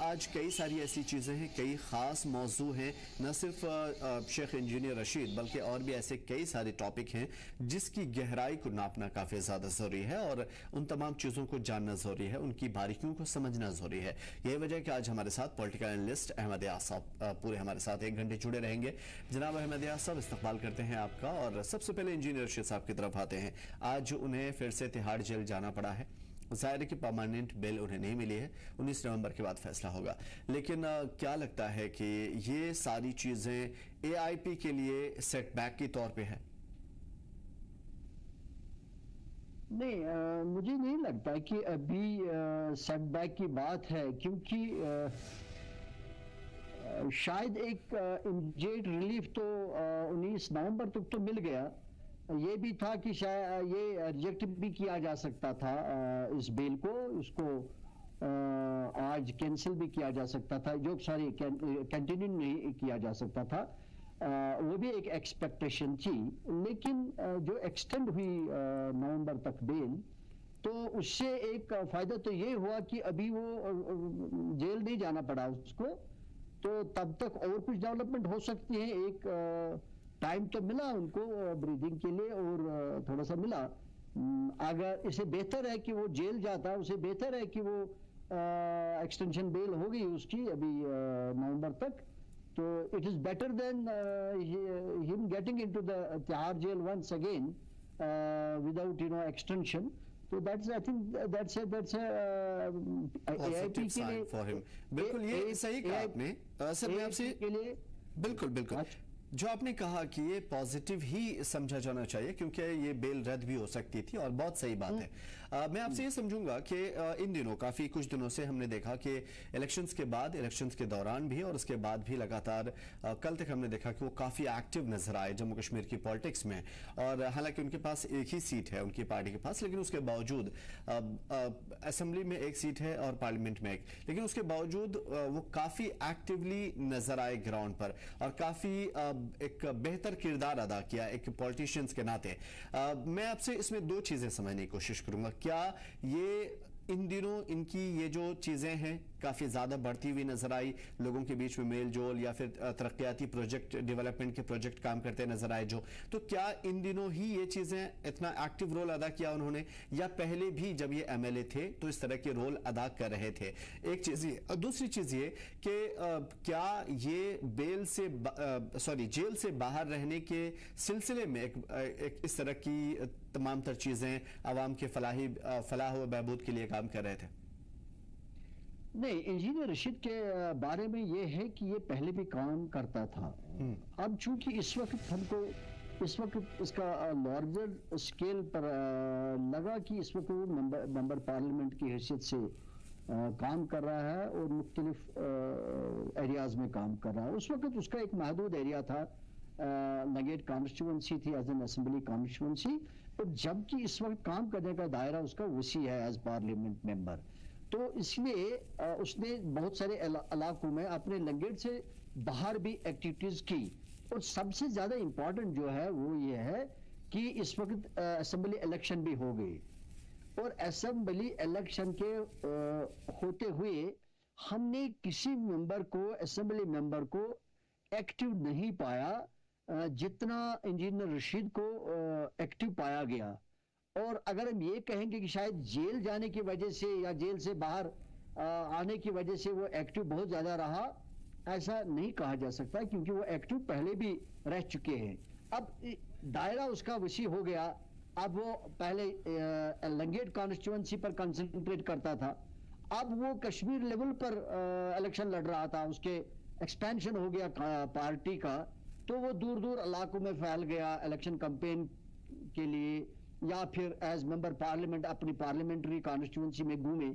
आज कई सारी ऐसी चीज़ें हैं, कई ख़ास मौजू हैं, न सिर्फ शेख इंजीनियर रशीद बल्कि और भी ऐसे कई सारे टॉपिक हैं जिसकी गहराई को नापना काफ़ी ज़्यादा ज़रूरी है और उन तमाम चीज़ों को जानना ज़रूरी है, उनकी बारीकियों को समझना ज़रूरी है। यही वजह कि आज हमारे साथ पॉलिटिकल एनालिस्ट अहमद यास साहब पूरे हमारे साथ 1 घंटे जुड़े रहेंगे। जनाब अहमद यास साहब, इस्तकबाल करते हैं आपका। और सबसे पहले इंजीनियर रशीद साहब की तरफ आते हैं। आज उन्हें फिर से तिहाड़ जेल जाना पड़ा है। जाहिर है कि परमानेंट बेल उन्हें नहीं मिली है, 19 नवंबर के बाद फैसला होगा। लेकिन क्या लगता है कि ये सारी चीजें एआईपी के लिए सेटबैक के तौर पे है? नहीं, मुझे नहीं लगता कि अभी सेटबैक की बात है, क्योंकि शायद एक इमीडिएट रिलीफ तो 19 नवंबर तक तो मिल गया। ये भी था कि शायद ये रिजेक्ट भी किया जा सकता था इस बिल को, उसको आज कैंसिल भी किया जा सकता था, जो सारी कंटिन्यू नहीं किया जा सकता था। वो भी एक एक्सपेक्टेशन थी। लेकिन जो एक्सटेंड हुई नवंबर तक बेल, तो उससे एक फायदा तो ये हुआ कि अभी वो जेल नहीं जाना पड़ा उसको, तो तब तक और कुछ डेवलपमेंट हो सकती है। एक टाइम तो मिला उनको ब्रीदिंग के लिए और थोड़ा सा मिला। अगर इसे बेहतर है कि वो जेल जाता, उसे बेहतर है कि वो एक्सटेंशन बेल हो गई उसकी अभी नवंबर तक, तो it is better than him getting into the Tihar jail once again without extension. तो that's I think that's AIP के लिए फॉर हिम। बिल्कुल, ये सही कहा आपने सर। मैं आपसे के लिए बिल्कुल जो आपने कहा कि ये पॉजिटिव ही समझा जाना चाहिए, क्योंकि ये बेल रद्द भी हो सकती थी और बहुत सही बात है। मैं आपसे ये समझूंगा कि इन दिनों काफी कुछ दिनों से हमने देखा कि इलेक्शंस के बाद, इलेक्शंस के दौरान भी और उसके बाद भी लगातार कल तक हमने देखा कि वो काफी एक्टिव नजर आए जम्मू कश्मीर की पॉलिटिक्स में। और हालांकि उनके पास एक ही सीट है उनकी पार्टी के पास, लेकिन उसके बावजूद असेंबली में एक सीट है और पार्लियामेंट में एक, लेकिन उसके बावजूद वो काफी एक्टिवली नजर आए ग्राउंड पर और काफी एक बेहतर किरदार अदा किया एक पॉलिटिशियंस के नाते। मैं आपसे इसमें 2 चीजें समझने की कोशिश करूंगा। क्या ये इन दिनों इनकी ये जो चीजें हैं काफी ज्यादा बढ़ती हुई नजर आई, लोगों के बीच में मेल जोल या फिर तरक्याती प्रोजेक्ट, डेवलपमेंट के प्रोजेक्ट काम करते नजर आए जो, तो क्या इन दिनों ही ये चीजें इतना एक्टिव रोल अदा किया उन्होंने, या पहले भी जब ये एमएलए थे तो इस तरह के रोल अदा कर रहे थे? एक चीज ये। दूसरी चीज ये कि क्या ये जेल से बाहर रहने के सिलसिले में एक इस तरह की तमाम तर चीजें आवाम के फलाह व बहबूद के लिए काम कर रहे थे? नहीं, इंजीनियर रशीद के बारे में ये है कि ये पहले भी काम करता था। अब चूंकि इस वक्त इसका लार्जर स्केल पर लगा कि इस वक्त वो मेंबर पार्लियामेंट की हैसियत से काम कर रहा है और मुख्तलिफ एरियाज में काम कर रहा है। उस वक्त उसका एक महदूद एरिया था, नगेट कॉन्स्टिट्यूंसी थी एज एन असेंबली कॉन्स्टिट्यूंसी, और जबकि इस वक्त काम करने का दायरा उसका वसी है एज पार्लियामेंट मेंबर। तो इसलिए उसने बहुत सारे इलाकों में अपने लंगेट से बाहर भी एक्टिविटीज की। और सबसे ज्यादा इंपॉर्टेंट जो है वो ये है कि इस वक्त असेंबली इलेक्शन भी हो गई, और असेंबली इलेक्शन के होते हुए हमने किसी मेंबर को, असेंबली मेंबर को एक्टिव नहीं पाया जितना इंजीनियर रशीद को एक्टिव पाया गया। और अगर हम ये कहेंगे कि शायद जेल जाने की वजह से या जेल से बाहर आने की वजह से वो एक्टिव बहुत ज्यादा रहा, ऐसा नहीं कहा जा सकता, क्योंकि वो एक्टिव पहले भी रह चुके हैं। अब दायरा उसका वसी हो गया। अब वो पहले लंगेट कॉन्स्टिट्यूंसी पर कंसंट्रेट करता था, अब वो कश्मीर लेवल पर इलेक्शन लड़ रहा था, उसके एक्सपेंशन हो गया पार्टी का, तो वो दूर दूर इलाकों में फैल गया इलेक्शन कैंपेन के लिए, या फिर एज मेंबर पार्लियामेंट अपनी पार्लियामेंट्री कॉन्स्टिट्यूंसी में घूमे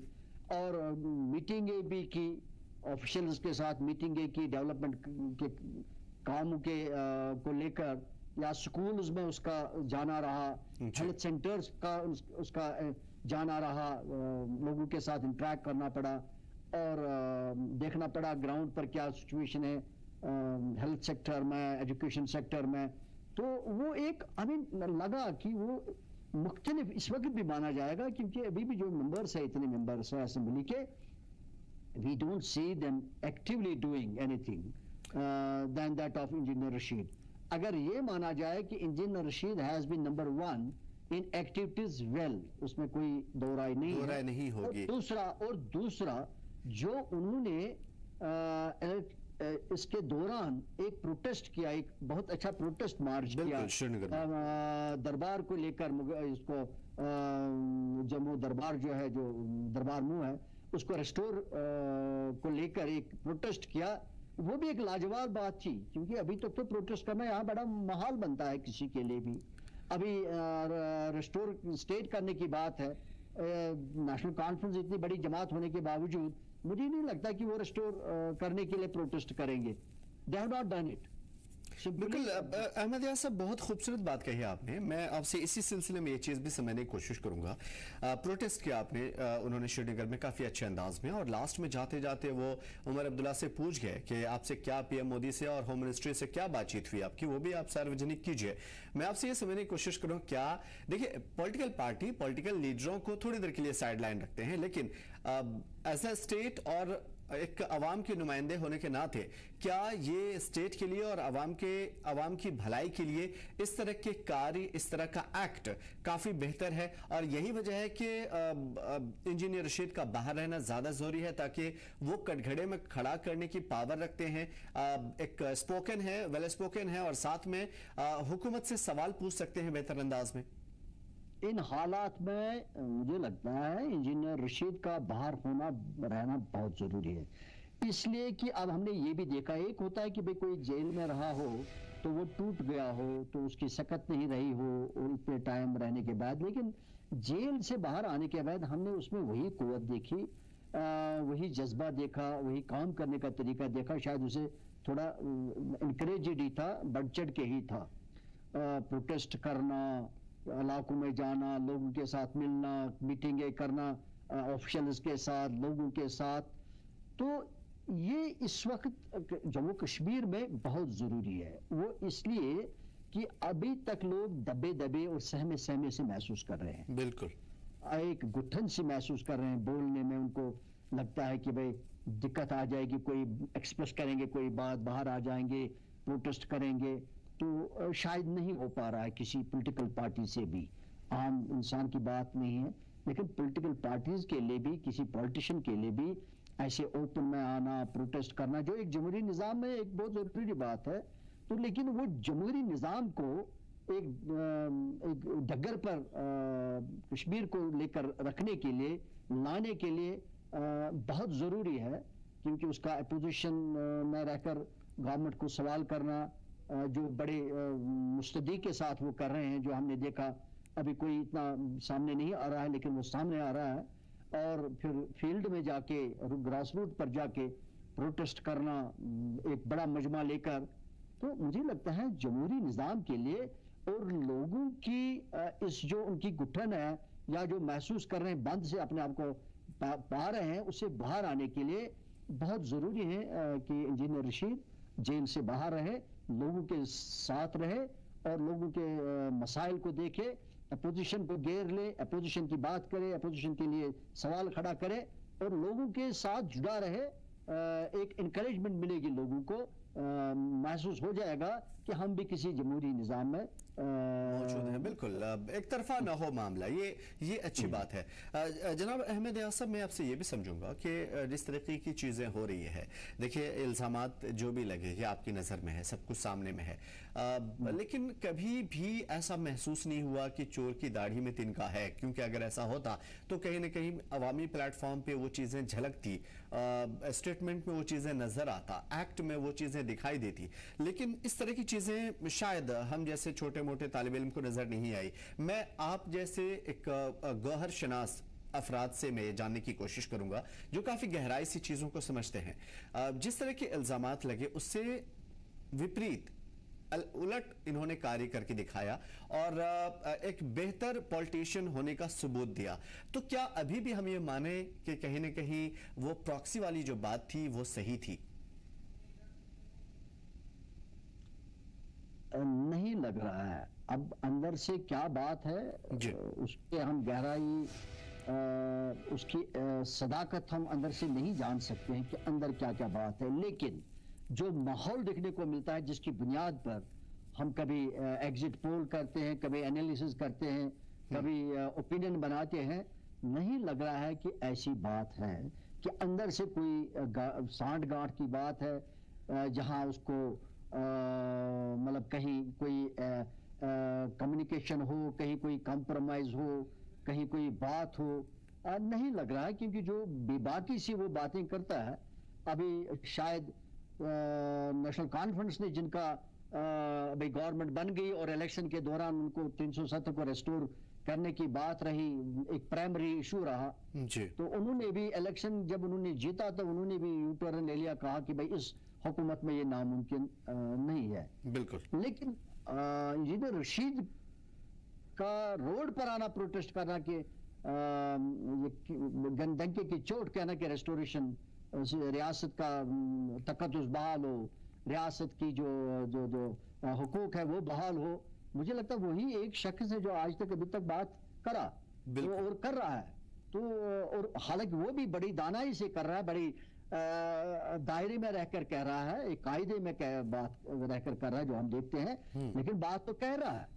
और मीटिंगें भी की, ऑफिशियल्स के साथ मीटिंगें की, डेवलपमेंट के कामों के को लेकर, या स्कूल्स में उसका जाना रहा, हेल्थ सेंटर्स का उसका जाना रहा, लोगों के साथ इंटरेक्ट करना पड़ा और देखना पड़ा ग्राउंड पर क्या सिचुएशन है हेल्थ सेक्टर में, एजुकेशन सेक्टर में। तो वो एक लगा कि वो मुख्तलिफ इस वक्त भी माना जाएगा, क्योंकि अभी भी जो मेंबर्स है, इतने मेंबर्स है असेंबली के, we don't see them actively doing anything than that of Engineer Rashid. अगर ये माना जाए कि engineer Rashid has been number 1 in activities well, उसमें कोई दो राय नहीं होगी। और दूसरा जो उन्होंने इसके दौरान एक प्रोटेस्ट किया, एक बहुत अच्छा प्रोटेस्ट मार्च किया दरबार को लेकर, इसको जम्मू दरबार जो है, जो दरबार मुंह है, उसको रेस्टोर को लेकर एक प्रोटेस्ट किया। वो भी एक लाजवाब बात थी, क्योंकि अभी तक तो प्रोटेस्ट करना यहाँ बड़ा महाल बनता है किसी के लिए भी। अभी रेस्टोर स्टेट करने की बात है, नेशनल कॉन्फ्रेंस इतनी बड़ी जमात होने के बावजूद मुझे नहीं लगता कि वो रेस्टोर करने के लिए प्रोटेस्ट करेंगे। They have not done it. बिल्कुल अहमद यार साहब, बहुत खूबसूरत बात कही आपने। मैं आपसे इसी सिलसिले में ये चीज़ भी समझने की कोशिश करूंगा। प्रोटेस्ट किया आपने, उन्होंने श्रीनगर में काफ़ी अच्छे अंदाज में, और लास्ट में जाते जाते वो उमर अब्दुल्ला से पूछ गए कि आपसे क्या पीएम मोदी से और होम मिनिस्ट्री से क्या बातचीत हुई आपकी, वो भी आप सार्वजनिक कीजिए। मैं आपसे ये समझने की कोशिश करूँ, क्या देखिए पॉलिटिकल पार्टी पॉलिटिकल लीडरों को थोड़ी देर के लिए साइड लाइन रखते हैं, लेकिन एज ए स्टेट और एक अवाम के नुमाइंदे होने के नाते क्या ये स्टेट के लिए और अवाम की भलाई के लिए इस तरह के कार्य, इस तरह का एक्ट काफी बेहतर है, और यही वजह है कि इंजीनियर रशीद का बाहर रहना ज्यादा जरूरी है, ताकि वो कटघरे में खड़ा करने की पावर रखते हैं, एक स्पोकन है, वेल स्पोकन है, और साथ में हुकूमत से सवाल पूछ सकते हैं बेहतर अंदाज में। इन हालात में मुझे लगता है इंजीनियर रशीद का बाहर होना रहना बहुत जरूरी है, इसलिए कि अब हमने ये भी देखा, एक होता है कि भाई कोई जेल में रहा हो तो वो टूट गया हो, तो उसकी सकत नहीं रही हो और इतने टाइम रहने के बाद, लेकिन जेल से बाहर आने के बाद हमने उसमें वही कुव्वत देखी, वही जज्बा देखा, वही काम करने का तरीका देखा। शायद उसे थोड़ा इनकरेजेड ही था, बढ़ चढ़ के ही था, प्रोटेस्ट करना, इलाकों में जाना, लोगों के साथ मिलना, मीटिंगें करना ऑफिशियल्स के साथ, लोगों के साथ। तो ये इस वक्त जम्मू कश्मीर में बहुत ज़रूरी है। वो इसलिए कि अभी तक लोग दबे दबे और सहमे सहमे से महसूस कर रहे हैं, बिल्कुल एक गुठन से महसूस कर रहे हैं। बोलने में उनको लगता है कि भाई दिक्कत आ जाएगी, कोई एक्सप्रेस करेंगे कोई बात, बाहर आ जाएंगे, प्रोटेस्ट करेंगे, तो शायद नहीं हो पा रहा है किसी पॉलिटिकल पार्टी से भी। आम इंसान की बात नहीं है, लेकिन पॉलिटिकल पार्टीज के लिए भी, किसी पॉलिटिशियन के लिए भी ऐसे ओपन में आना, प्रोटेस्ट करना, जो एक जमहूरी निज़ाम में एक बहुत ज़रूरी बात है, तो लेकिन वो जमहूरी निज़ाम को एक डगर पर कश्मीर को लेकर रखने के लिए, लाने के लिए बहुत ज़रूरी है, क्योंकि उसका अपोजिशन में रहकर गवर्नमेंट को सवाल करना, जो बड़े मुस्तदी के साथ वो कर रहे हैं, जो हमने देखा अभी कोई इतना सामने नहीं आ रहा है, लेकिन वो सामने आ रहा है, और फिर फील्ड में जाके, ग्रास रूट पर जाके प्रोटेस्ट करना एक बड़ा मजमा लेकर, तो मुझे लगता है जमहूरी निज़ाम के लिए और लोगों की इस जो उनकी गुठन है, या जो महसूस कर रहे हैं बंद से अपने आप को पा रहे हैं, उससे बाहर आने के लिए बहुत ज़रूरी है कि इंजीनियर रशीद जेल से बाहर रहे, लोगों के साथ रहे और लोगों के मसाइल को देखे, अपोजिशन को घेर ले, अपोजिशन की बात करे, अपोजिशन के लिए सवाल खड़ा करे, और लोगों के साथ जुड़ा रहे। एक इनकरेजमेंट मिलेगी लोगों को, महसूस हो जाएगा कि हम भी किसी जमहूरी निज़ाम में मौजूद है। बिल्कुल एक तरफा ना हो मामला, ये अच्छी बात है। जनाब अहमद यार साहब, मैं आपसे ये भी समझूंगा कि जिस तरीके की चीज़ें हो रही है, देखिए इल्ज़ामात जो भी लगे ये आपकी नज़र में है, सब कुछ सामने में है, लेकिन कभी भी ऐसा महसूस नहीं हुआ कि चोर की दाढ़ी में तिनका है, क्योंकि अगर ऐसा होता तो कहीं ना कहीं अवामी प्लेटफॉर्म पे वो चीज़ें झलकती, स्टेटमेंट में वो चीज़ें नज़र आता, एक्ट में वो चीज़ें दिखाई देती, लेकिन इस तरह की चीज़ें शायद हम जैसे छोटे मोटे तालिब इल्म को नजर नहीं आई। मैं आप जैसे एक गौहर शनास अफराद से मैं जानने की कोशिश करूंगा जो काफी गहराई से चीजों को समझते हैं। जिस तरह के इल्जामात लगे उससे विपरीत उलट इन्होंने कार्य करके दिखाया और एक बेहतर पॉलिटिशियन होने का सबूत दिया। तो क्या अभी भी हम ये माने कि कहीं ना कहीं वो प्रॉक्सी वाली जो बात थी वो सही थी? नहीं लग रहा है। अब अंदर से क्या बात है उस पे हम गहराई उसकी सदाकत हम अंदर से नहीं जान सकते हैं कि अंदर क्या क्या बात है, लेकिन जो माहौल देखने को मिलता है जिसकी बुनियाद पर हम कभी एग्जिट पोल करते हैं, कभी एनालिसिस करते हैं, कभी ओपिनियन बनाते हैं, नहीं लग रहा है कि ऐसी बात है कि अंदर से कोई सांठ गांठ की बात है जहां उसको मतलब कहीं कोई कम्युनिकेशन हो, कहीं कोई कॉम्प्रोमाइज हो, कहीं कोई बात हो, नहीं लग रहा है। क्योंकि जो बेबाकी सी वो बातें करता है, अभी शायद नेशनल कॉन्फ्रेंस ने जिनका भाई गवर्नमेंट बन गई और इलेक्शन के दौरान उनको 370 को रेस्टोर करने की बात रही, एक प्राइमरी इशू रहा जी। तो उन्होंने भी इलेक्शन जब उन्होंने जीता तो उन्होंने भी यू टर्न ले लिया, कहा कि भाई इस हुकूमत में ये नामुमकिन नहीं है। बिल्कुल। लेकिन इंजीनियर रशीद का रोड पर आना, प्रोटेस्ट करना कि दंगे की चोट कहना कि रेस्टोरेशन रियासत का तकद्दुस बहाल हो, रियासत की जो जो जो हुकूक है वो बहाल हो, मुझे लगता है वही एक शख्स है जो आज तक अभी तक बात करा तो और कर रहा है। तो और हालांकि वो भी बड़ी दानाई से कर रहा है, बड़ी दायरे में रहकर कह रहा है, एक कायदे में बात रहकर कर रहा है जो हम देखते हैं, लेकिन बात तो कह रहा है।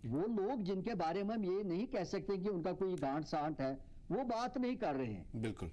वो लोग जिनके बारे में हम ये नहीं कह सकते कि उनका कोई गांठ सांठ है, वो बात नहीं कर रहे हैं। बिल्कुल।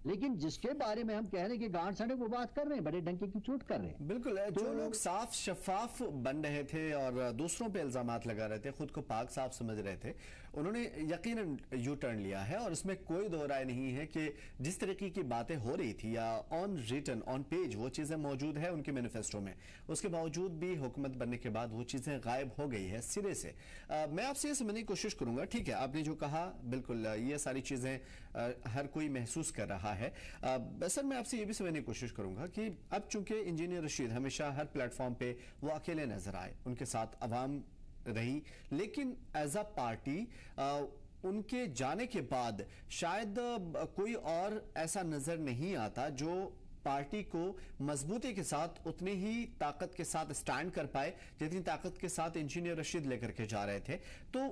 लेकिन जिसके बारे में हम कह रहे हैं कि गांठ सांठ है, वो बात कर रहे हैं, बड़े डंके की चोट कर रहे हैं। बिल्कुल। जो लोग साफ शफाफ बन रहे थे और दूसरों पे इल्जामात लगा रहे थे, खुद को पाक साफ समझ रहे थे, उन्होंने यकीनन यू टर्न लिया है। और इसमें कोई दो राय नहीं है कि जिस तरीके की बातें हो रही थी या ऑन रिटन ऑन पेज वो चीजें मौजूद है उनके मैनिफेस्टो में, उसके बावजूद भी हुकूमत बनने के बाद वो चीजें गायब हो गई है सिरे से। मैं आपसे ये समझने की कोशिश करूंगा, ठीक है आपने जो कहा बिल्कुल ये सारी चीजें हर कोई महसूस कर रहा है। सर मैं आपसे ये भी समझने की कोशिश करूंगा कि अब चूंकि इंजीनियर रशीद हमेशा हर प्लेटफॉर्म पे वो अकेले नजर आए, उनके साथ अवाम रही, लेकिन एज अ पार्टी उनके जाने के बाद शायद कोई और ऐसा नजर नहीं आता जो पार्टी को मजबूती के साथ उतनी ही ताकत के साथ स्टैंड कर पाए जितनी ताकत के साथ इंजीनियर रशीद लेकर के जा रहे थे। तो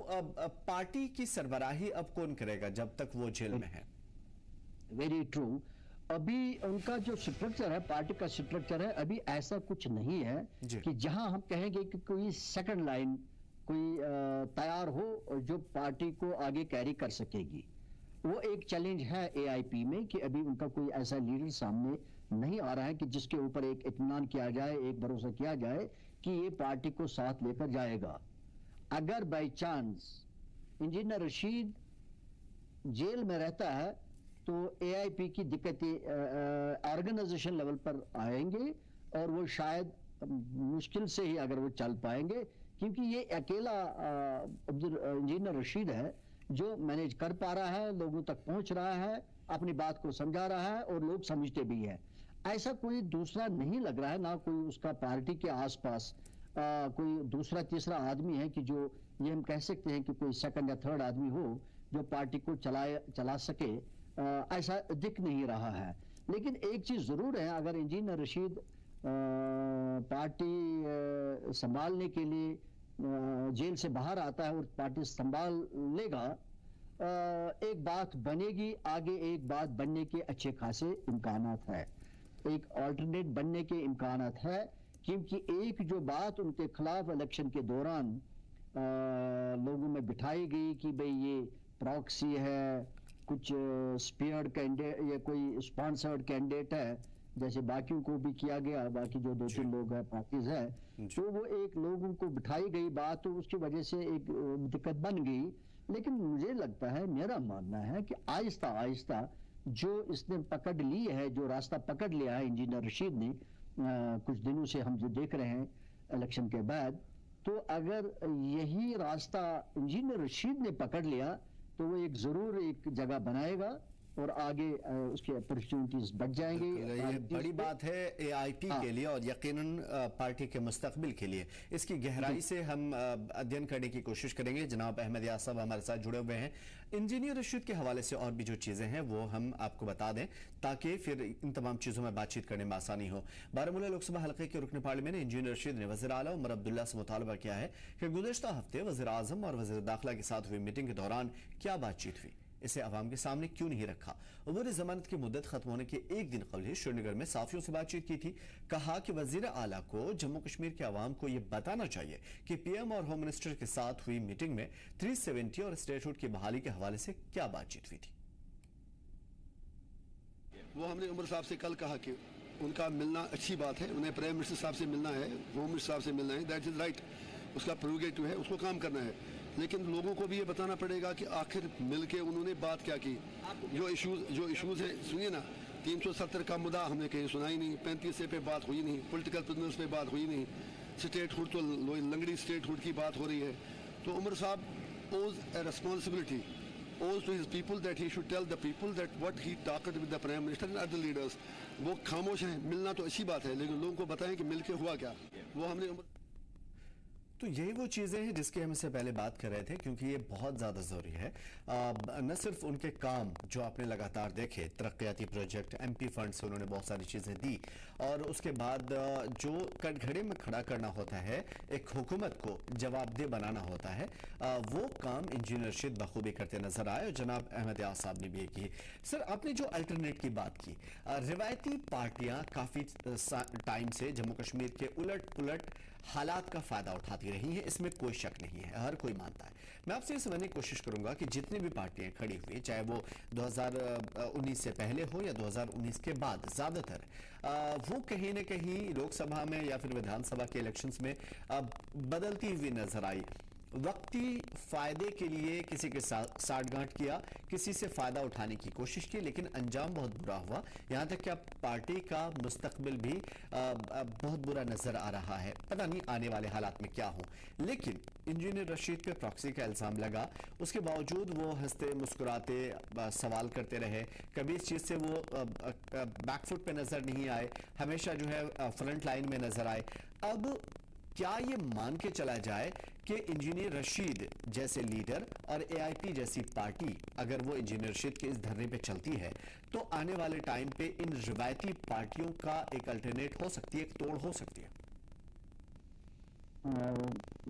पार्टी की सरबराही अब कौन करेगा जब तक वो जेल में है? Very true. अभी उनका जो स्ट्रक्चर है, पार्टी का स्ट्रक्चर है, अभी ऐसा कुछ नहीं है कि जहां हम कहेंगे कि कोई सेकंड लाइन कोई तैयार हो जो पार्टी को आगे कैरी कर सकेगी। वो एक चैलेंज है एआईपी में कि अभी उनका कोई ऐसा लीडर सामने नहीं आ रहा है कि जिसके ऊपर एक इत्मीनान किया जाए, एक भरोसा किया जाए कि ये पार्टी को साथ लेकर जाएगा। अगर by chance engineer Rashid jail में रहता है तो एआईपी की दिक्कतें ऑर्गेनाइजेशन लेवल पर आएंगे और वो शायद मुश्किल से ही अगर वो चल पाएंगे, क्योंकि ये अकेला इंजीनियर रशीद है जो मैनेज कर पा रहा है, लोगों तक पहुंच रहा है, अपनी बात को समझा रहा है और लोग समझते भी हैं। ऐसा कोई दूसरा नहीं लग रहा है, ना कोई उसका पार्टी के आसपास कोई दूसरा तीसरा आदमी है कि जो ये हम कह सकते हैं कि कोई सेकंड या थर्ड आदमी हो जो पार्टी को चला सके, ऐसा दिख नहीं रहा है। लेकिन एक चीज जरूर है, अगर इंजीनियर रशीद पार्टी संभालने के लिए जेल से बाहर आता है और पार्टी संभाल लेगा, एक बात बनेगी आगे, एक बात बनने के अच्छे खासे इम्कानात है, एक ऑल्टरनेट बनने के इम्कानात है। क्योंकि एक जो बात उनके खिलाफ इलेक्शन के दौरान लोगों में बिठाई गई कि भाई ये प्रॉक्सी है, कुछ स्पीयर्ड कैंडिडेट या कोई स्पॉन्सर्ड कैंडिडेट है, जैसे बाकियों को भी किया गया, बाकी जो 2-3 लोग हैं पार्टीज है, तो वो एक लोगों को बिठाई गई बात, तो उसकी वजह से एक दिक्कत बन गई। लेकिन मुझे लगता है, मेरा मानना है कि आहिस्ता आहिस्ता जो इसने पकड़ ली है, जो रास्ता पकड़ लिया है इंजीनियर रशीद ने कुछ दिनों से हम जो देख रहे हैं इलेक्शन के बाद, तो अगर यही रास्ता इंजीनियर रशीद ने पकड़ लिया तो वो एक जरूर एक जगह बनाएगा और आगे उसकी अपॉर्चुनिटीज बढ़ जाएंगी। ये बड़ी बात है एआईपी के लिए और यकीनन पार्टी के मुस्तकबिल के लिए। इसकी गहराई से हम अध्ययन करने की कोशिश करेंगे। जनाब अहमद यार साहब हमारे साथ जुड़े हुए हैं। इंजीनियर रशीद के हवाले से और भी जो चीजें हैं वो हम आपको बता दें ताकि फिर इन तमाम चीजों में बातचीत करने में आसानी हो। बारामूला लोकसभा हल्के के रुकन पार्लियामेंट इंजीनियर रशीद ने वज़ीर आला उमर अब्दुल्ला से मुतालबा किया है कि गुज़िश्ता हफ्ते वज़ीर आज़म और वज़ीर दाखिला के साथ हुई मीटिंग के दौरान क्या बातचीत हुई। इसे आवाम के सामने क्यों नहीं रखा? उम्र जमानत की मुद्दत खत्म होने के एक दिन कबल ही श्रीनगर में साफियों से बातचीत की थी। कहा कि वजीर आला को जम्मू कश्मीर के आवाम को यह बताना चाहिए कि पीएम और होम मिनिस्टर के साथ हुई मीटिंग में 370 और स्टेटहुड की बहाली के हवाले से क्या बातचीत हुई थी। वो हमने उमर साहब से कल कहा कि उनका मिलना अच्छी बात है, उन्हें प्राइम मिनिस्टर साहब से मिलना है, होम मिनिस्टर साहब से मिलना है, दैट इज़ राइट, उसका प्रोगेटिव है, उसको काम करना है। लेकिन लोगों को भी ये बताना पड़ेगा कि आखिर मिल के उन्होंने बात क्या की। जो इशूज़ हैं, सुनिए ना, 370 का मुद्दा हमने कहीं सुना ही नहीं, 35 पे बात हुई नहीं, पॉलिटिकल प्रिजनर्स पे बात हुई नहीं, स्टेटहुड तो लंगड़ी स्टेटहुड की बात हो रही है। तो उमर साहब ओज a responsibility, owes to his people that he should tell the people that what he talked with the prime minister and other leaders। वो खामोश हैं, मिलना तो अच्छी बात है, लेकिन लोगों को बताएं कि मिलके हुआ क्या। वो हमने तो यही वो चीज़ें हैं जिसकी हम इससे पहले बात कर रहे थे, क्योंकि ये बहुत ज़्यादा ज़रूरी है। न सिर्फ उनके काम जो आपने लगातार देखे, तरक्याती प्रोजेक्ट, एमपी फंड से उन्होंने बहुत सारी चीज़ें दी, और उसके बाद जो कटघरे में खड़ा करना होता है, एक हुकूमत को जवाबदेह बनाना होता है, वो काम इंजीनियर रशीद बखूबी करते नजर आए। और जनाब अहमद यार साहब ने भी ये की। सर, आपने जो अल्टरनेट की बात की, रिवायती पार्टियां काफ़ी टाइम से जम्मू कश्मीर के उलट पुलट हालात का फायदा उठाती रही हैं, इसमें कोई शक नहीं है, हर कोई मानता है। मैं आपसे ये समझने की कोशिश करूंगा कि जितनी भी पार्टियां खड़ी हुई, चाहे वो 2019 से पहले हो या 2019 के बाद, ज्यादातर वो कहीं ना कहीं लोकसभा में या फिर विधानसभा के इलेक्शंस में बदलती हुई नजर आई। वक्ती फायदे के लिए किसी के साथ साठगांठ किया, किसी से फायदा उठाने की कोशिश की, लेकिन अंजाम बहुत बुरा हुआ। यहां तक कि अब पार्टी का मुस्तकबिल भी बहुत बुरा नजर आ रहा है। पता नहीं आने वाले हालात में क्या हो। लेकिन इंजीनियर रशीद पे प्रॉक्सी का इल्जाम लगा, उसके बावजूद वो हंसते मुस्कुराते सवाल करते रहे, कभी इस चीज से वो बैकफुट पे नजर नहीं आए, हमेशा जो है फ्रंट लाइन में नजर आए। अब क्या ये मान के चला जाए कि इंजीनियर रशीद जैसे लीडर और एआईपी जैसी पार्टी, अगर वो इंजीनियर रशीद के इस धरने पे चलती है, तो आने वाले टाइम पे इन रिवायती पार्टियों का एक अल्टरनेट हो सकती है, एक तोड़ हो सकती है?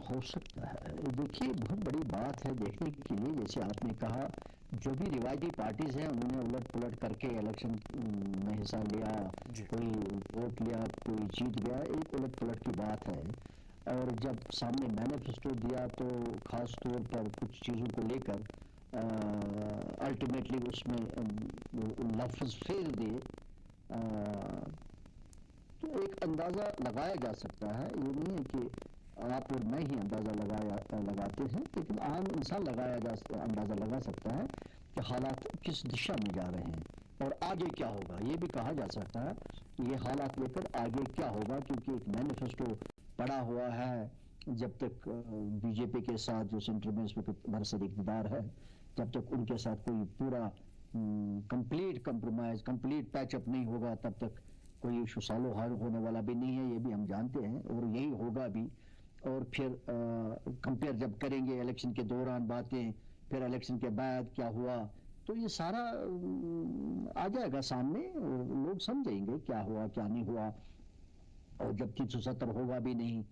हो सकता है। देखिए, बहुत बड़ी बात है देखने के लिए। जैसे आपने कहा, जो भी रिवायती पार्टीज हैं उन्होंने उलट पुलट करके इलेक्शन में हिस्सा लिया, कोई वोट लिया, कोई जीत गया, एक उलट पुलट की बात है। और जब सामने मैनिफेस्टो दिया तो खास तौर पर कुछ चीज़ों को लेकर अल्टीमेटली उसमें लफ्ज़ फेर दिए, तो एक अंदाज़ा लगाया जा सकता है। ये नहीं है कि आप और मैं ही अंदाज़ा लगाते हैं, लेकिन आम इंसान अंदाज़ा लगा सकता है कि हालात किस दिशा में जा रहे हैं और आगे क्या होगा। ये भी कहा जा सकता है कि ये हालात लेकर आगे क्या होगा, क्योंकि एक मैनिफेस्टो पड़ा हुआ है। जब तक बीजेपी के साथ जो सेंटर में इस वक्त बरसर इक़्तिदार है, जब तक उनके साथ कोई पूरा कंप्लीट कंप्रोमाइज, कंप्लीट पैचअप नहीं होगा, तब तक कोई इशू सालों हाल होने वाला भी नहीं है। ये भी हम जानते हैं और यही होगा भी। और फिर कंपेयर जब करेंगे इलेक्शन के दौरान बातें, फिर इलेक्शन के बाद क्या हुआ, तो ये सारा आ जाएगा सामने और लोग समझेंगे क्या हुआ क्या नहीं हुआ। और जब 370 होगा भी नहीं,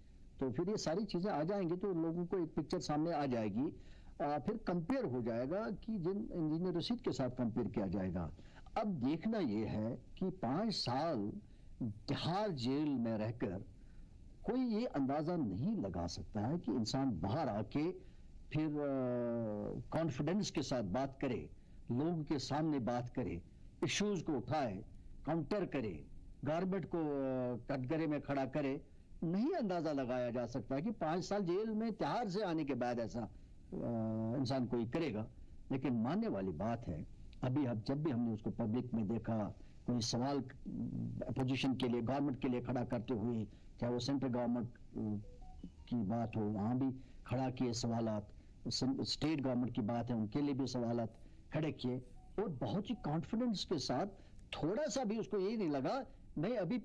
तो फिर ये सारी चीज़ें आ जाएंगी, तो लोगों को एक पिक्चर सामने आ जाएगी। फिर कंपेयर हो जाएगा कि जिन इंजीनियर रशीद के साथ कंपेयर किया जाएगा। अब देखना ये है कि 5 साल तिहाड़ जेल में रहकर कोई ये अंदाज़ा नहीं लगा सकता है कि इंसान बाहर आके फिर कॉन्फिडेंस के साथ बात करे, लोगों के सामने बात करे, इश्यूज को उठाए, काउंटर करे, गवर्नमेंट को कटघरे में खड़ा करे। नहीं अंदाजा लगाया जा सकता है कि 5 साल जेल में तिहाड़ से आने के बाद ऐसा इंसान कोई करेगा। लेकिन मानने वाली बात है, अभी जब भी हमने उसको पब्लिक में देखा, कोई सवाल अपोजिशन के लिए, गवर्नमेंट के लिए खड़ा करते हुए, चाहे वो सेंट्रल गवर्नमेंट की बात हो, वहाँ भी खड़ा किए सवालात, स्टेट गवर्नमेंट की बात है उनके लिए भी सवालात खड़े किए, और बहुत ही कॉन्फिडेंस के साथ। थोड़ा सा भी उसको ये नहीं लगा मैं अभी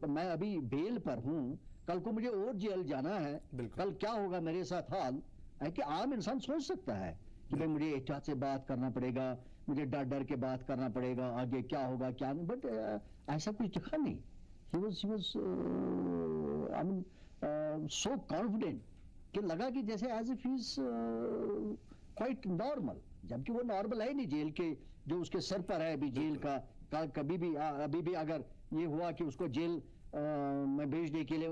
मैं अभी बेल पर हूँ, कल को मुझे और जेल जाना है, कल क्या होगा मेरे साथ हाल है। कि आम इंसान सोच सकता है कि भाई मुझे एहतियात से बात करना पड़ेगा, मुझे डर डर के बात करना पड़ेगा, आगे क्या होगा क्या नहीं, बट ऐसा कुछ दिखा नहीं। he was I mean so confident कि लगा कि जैसे as if he is quite normal, जबकि वो नॉर्मल है नहीं जेल के, जो उसके सर पर है अभी जेल का कभी भी अभी भी अगर ये हुआ कि उसको जेल में भेजने के लिए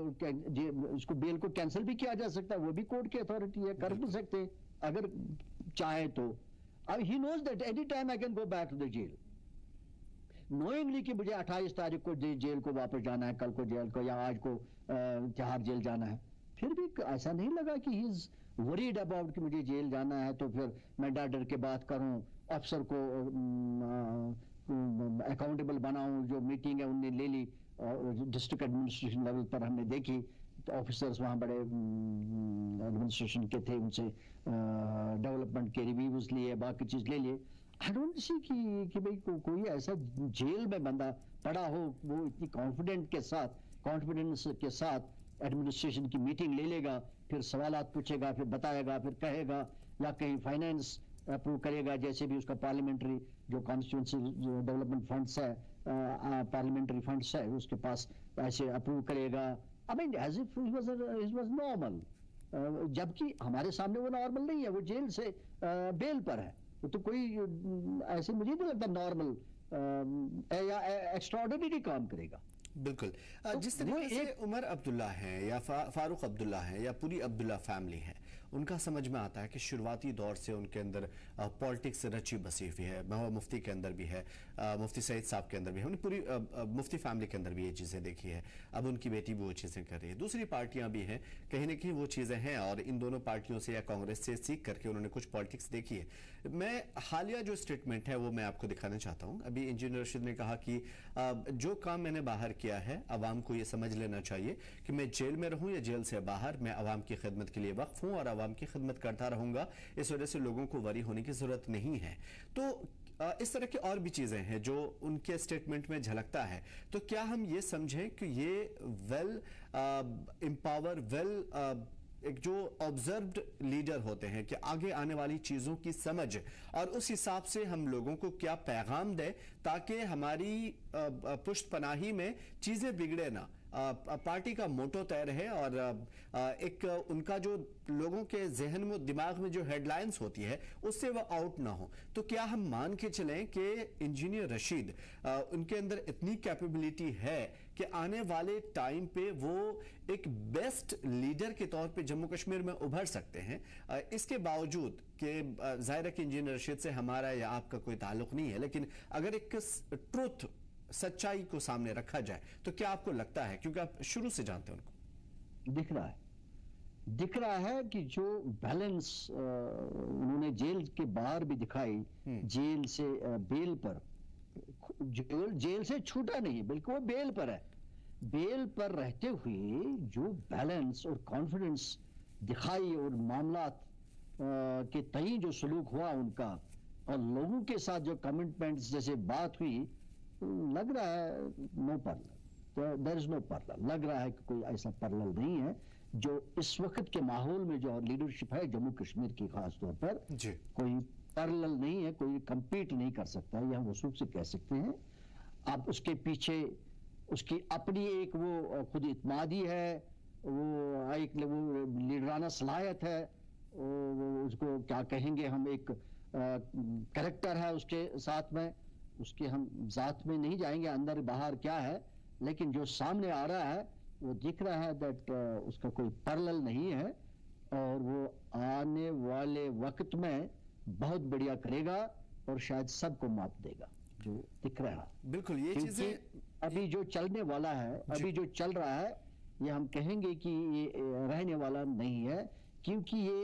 उसको बेल को कैंसिल भी किया जा सकता है, वो भी कोर्ट की अथॉरिटी है, कर भी सकते हैं अगर चाहे तो। अब he knows that any time I can go back to the jail, knowingly कि मुझे 28 तारीख को जेल को वापस जाना है, कल को जेल को या आज को तिहाड़ जेल जाना है। फिर भी ऐसा नहीं लगा कि ही इज वरीड अबाउट कि मुझे जेल जाना है तो फिर मैं डर के बात करूं, अफसर को अकाउंटेबल बनाऊं। जो मीटिंग है उनने ले ली डिस्ट्रिक्ट एडमिनिस्ट्रेशन लेवल पर, हमने देखी तो ऑफिसर्स वहाँ बड़े एडमिनिस्ट्रेशन के थे, उनसे डेवलपमेंट के रिव्यूज लिए, बाकी चीज़ ले लिए। आई डोंट सी कि भाई कोई ऐसा जेल में बंदा पड़ा हो वो इतनी कॉन्फिडेंस के साथ एडमिनिस्ट्रेशन की मीटिंग ले लेगा, फिर सवालात पूछेगा, फिर बताएगा, फिर कहेगा, या कहीं फाइनेंस अप्रूव करेगा, जैसे भी उसका पार्लियामेंट्री जो कॉन्स्टिट्यूंसी डेवलपमेंट फंड्स है, पार्लियामेंट्री फंड्स है, उसके पास ऐसे अप्रूव करेगा। I mean as if he was normal, जबकि हमारे सामने वो नॉर्मल नहीं है, वो जेल से बेल पर है। तो कोई ऐसे मुझे नहीं लगता नॉर्मल या एक्स्ट्राऑर्डिनरी काम करेगा। बिल्कुल। जिस तरीके से उमर अब्दुल्ला हैं या फारूक अब्दुल्ला हैं या पूरी अब्दुल्ला फैमिली है, उनका समझ में आता है कि शुरुआती दौर से उनके अंदर पॉलिटिक्स रची बसी हुई है। महबूबा मुफ्ती के अंदर भी है, मुफ्ती सईद साहब के अंदर भी है, उन्हें पूरी मुफ्ती फैमिली के अंदर भी ये चीज़ें देखी है। अब उनकी बेटी भी वो चीज़ें कर रही है, दूसरी पार्टियां भी हैं, कहीं ना कहीं वो चीज़ें हैं, और इन दोनों पार्टियों से या कांग्रेस से सीख करके उन्होंने कुछ पॉलिटिक्स देखी है। मैं हालिया जो स्टेटमेंट है वो मैं आपको दिखाना चाहता हूँ। अभी इंजीनियर रशीद ने कहा कि जो काम मैंने बाहर किया है, अवाम को ये समझ लेना चाहिए कि मैं जेल में रहूं या जेल से बाहर, मैं अवाम की खिदमत के लिए वक्फ हूं और अवाम की खिदमत करता रहूंगा। इस वजह से लोगों को वरी होने की जरूरत नहीं है। तो इस तरह की और भी चीजें हैं जो उनके स्टेटमेंट में झलकता है। तो क्या हम ये समझें कि ये वेल एम्पावर एक जो ऑब्जर्व्ड लीडर होते हैं कि आगे आने वाली चीजों की समझ और उस हिसाब से हम लोगों को क्या पैगाम दे ताकि हमारी पुष्टपनाही में चीजें बिगड़े ना, पार्टी का मोटो तय रहे और एक उनका जो लोगों के जहन में दिमाग में जो हेडलाइंस होती है उससे वह आउट ना हो। तो क्या हम मान के चलें कि इंजीनियर रशीद उनके अंदर इतनी कैपेबिलिटी है कि आने वाले टाइम पे वो एक बेस्ट लीडर के तौर पे जम्मू कश्मीर में उभर सकते हैं? इसके बावजूद कि जाहिर है कि इंजीनियर रशीद से हमारा या आपका कोई ताल्लुक नहीं है, लेकिन अगर एक ट्रुथ सच्चाई को सामने रखा जाए तो क्या आपको लगता है, क्योंकि आप शुरू से जानते हैं उनको? दिख रहा है कि जो बैलेंस उन्होंने जेल के बाहर भी दिखाई, जेल से बेल पर, जेल से छूटा नहीं, बल्कि वो बेल पर है। बेल पर रहते हुए जो बैलेंस और कॉन्फिडेंस दिखाई और मामलात के तई जो सलूक हुआ उनका, और लोगों के साथ जो कमिटमेंट्स जैसे बात हुई, लग रहा है no parallel, there is no parallel. लग रहा है कि कोई ऐसा पैरेलल नहीं है जो इस वक्त के माहौल में जो लीडरशिप है जम्मू कश्मीर की खास तौर पर, कोई पैरेलल नहीं है, कोई कंपीट नहीं कर सकता, यह हम वसूख से कह सकते हैं। आप उसके पीछे उसकी अपनी एक वो खुद इत्मादी है, वो एक वो लीडराना सलाहियत है, वो उसको क्या कहेंगे हम, एक कैरेक्टर है उसके साथ में, उसके हम जात में नहीं जाएंगे अंदर बाहर क्या है, लेकिन जो सामने आ रहा है वो दिख रहा है दैट उसका कोई पैरेलल नहीं है, और वो आने वाले वक्त में बहुत बढ़िया करेगा और शायद सबको मात देगा, जो दिख रहा है। बिल्कुल, ये चीजें अभी जो चलने वाला है, अभी जो चल रहा है, ये हम कहेंगे कि ये रहने वाला नहीं है, क्योंकि ये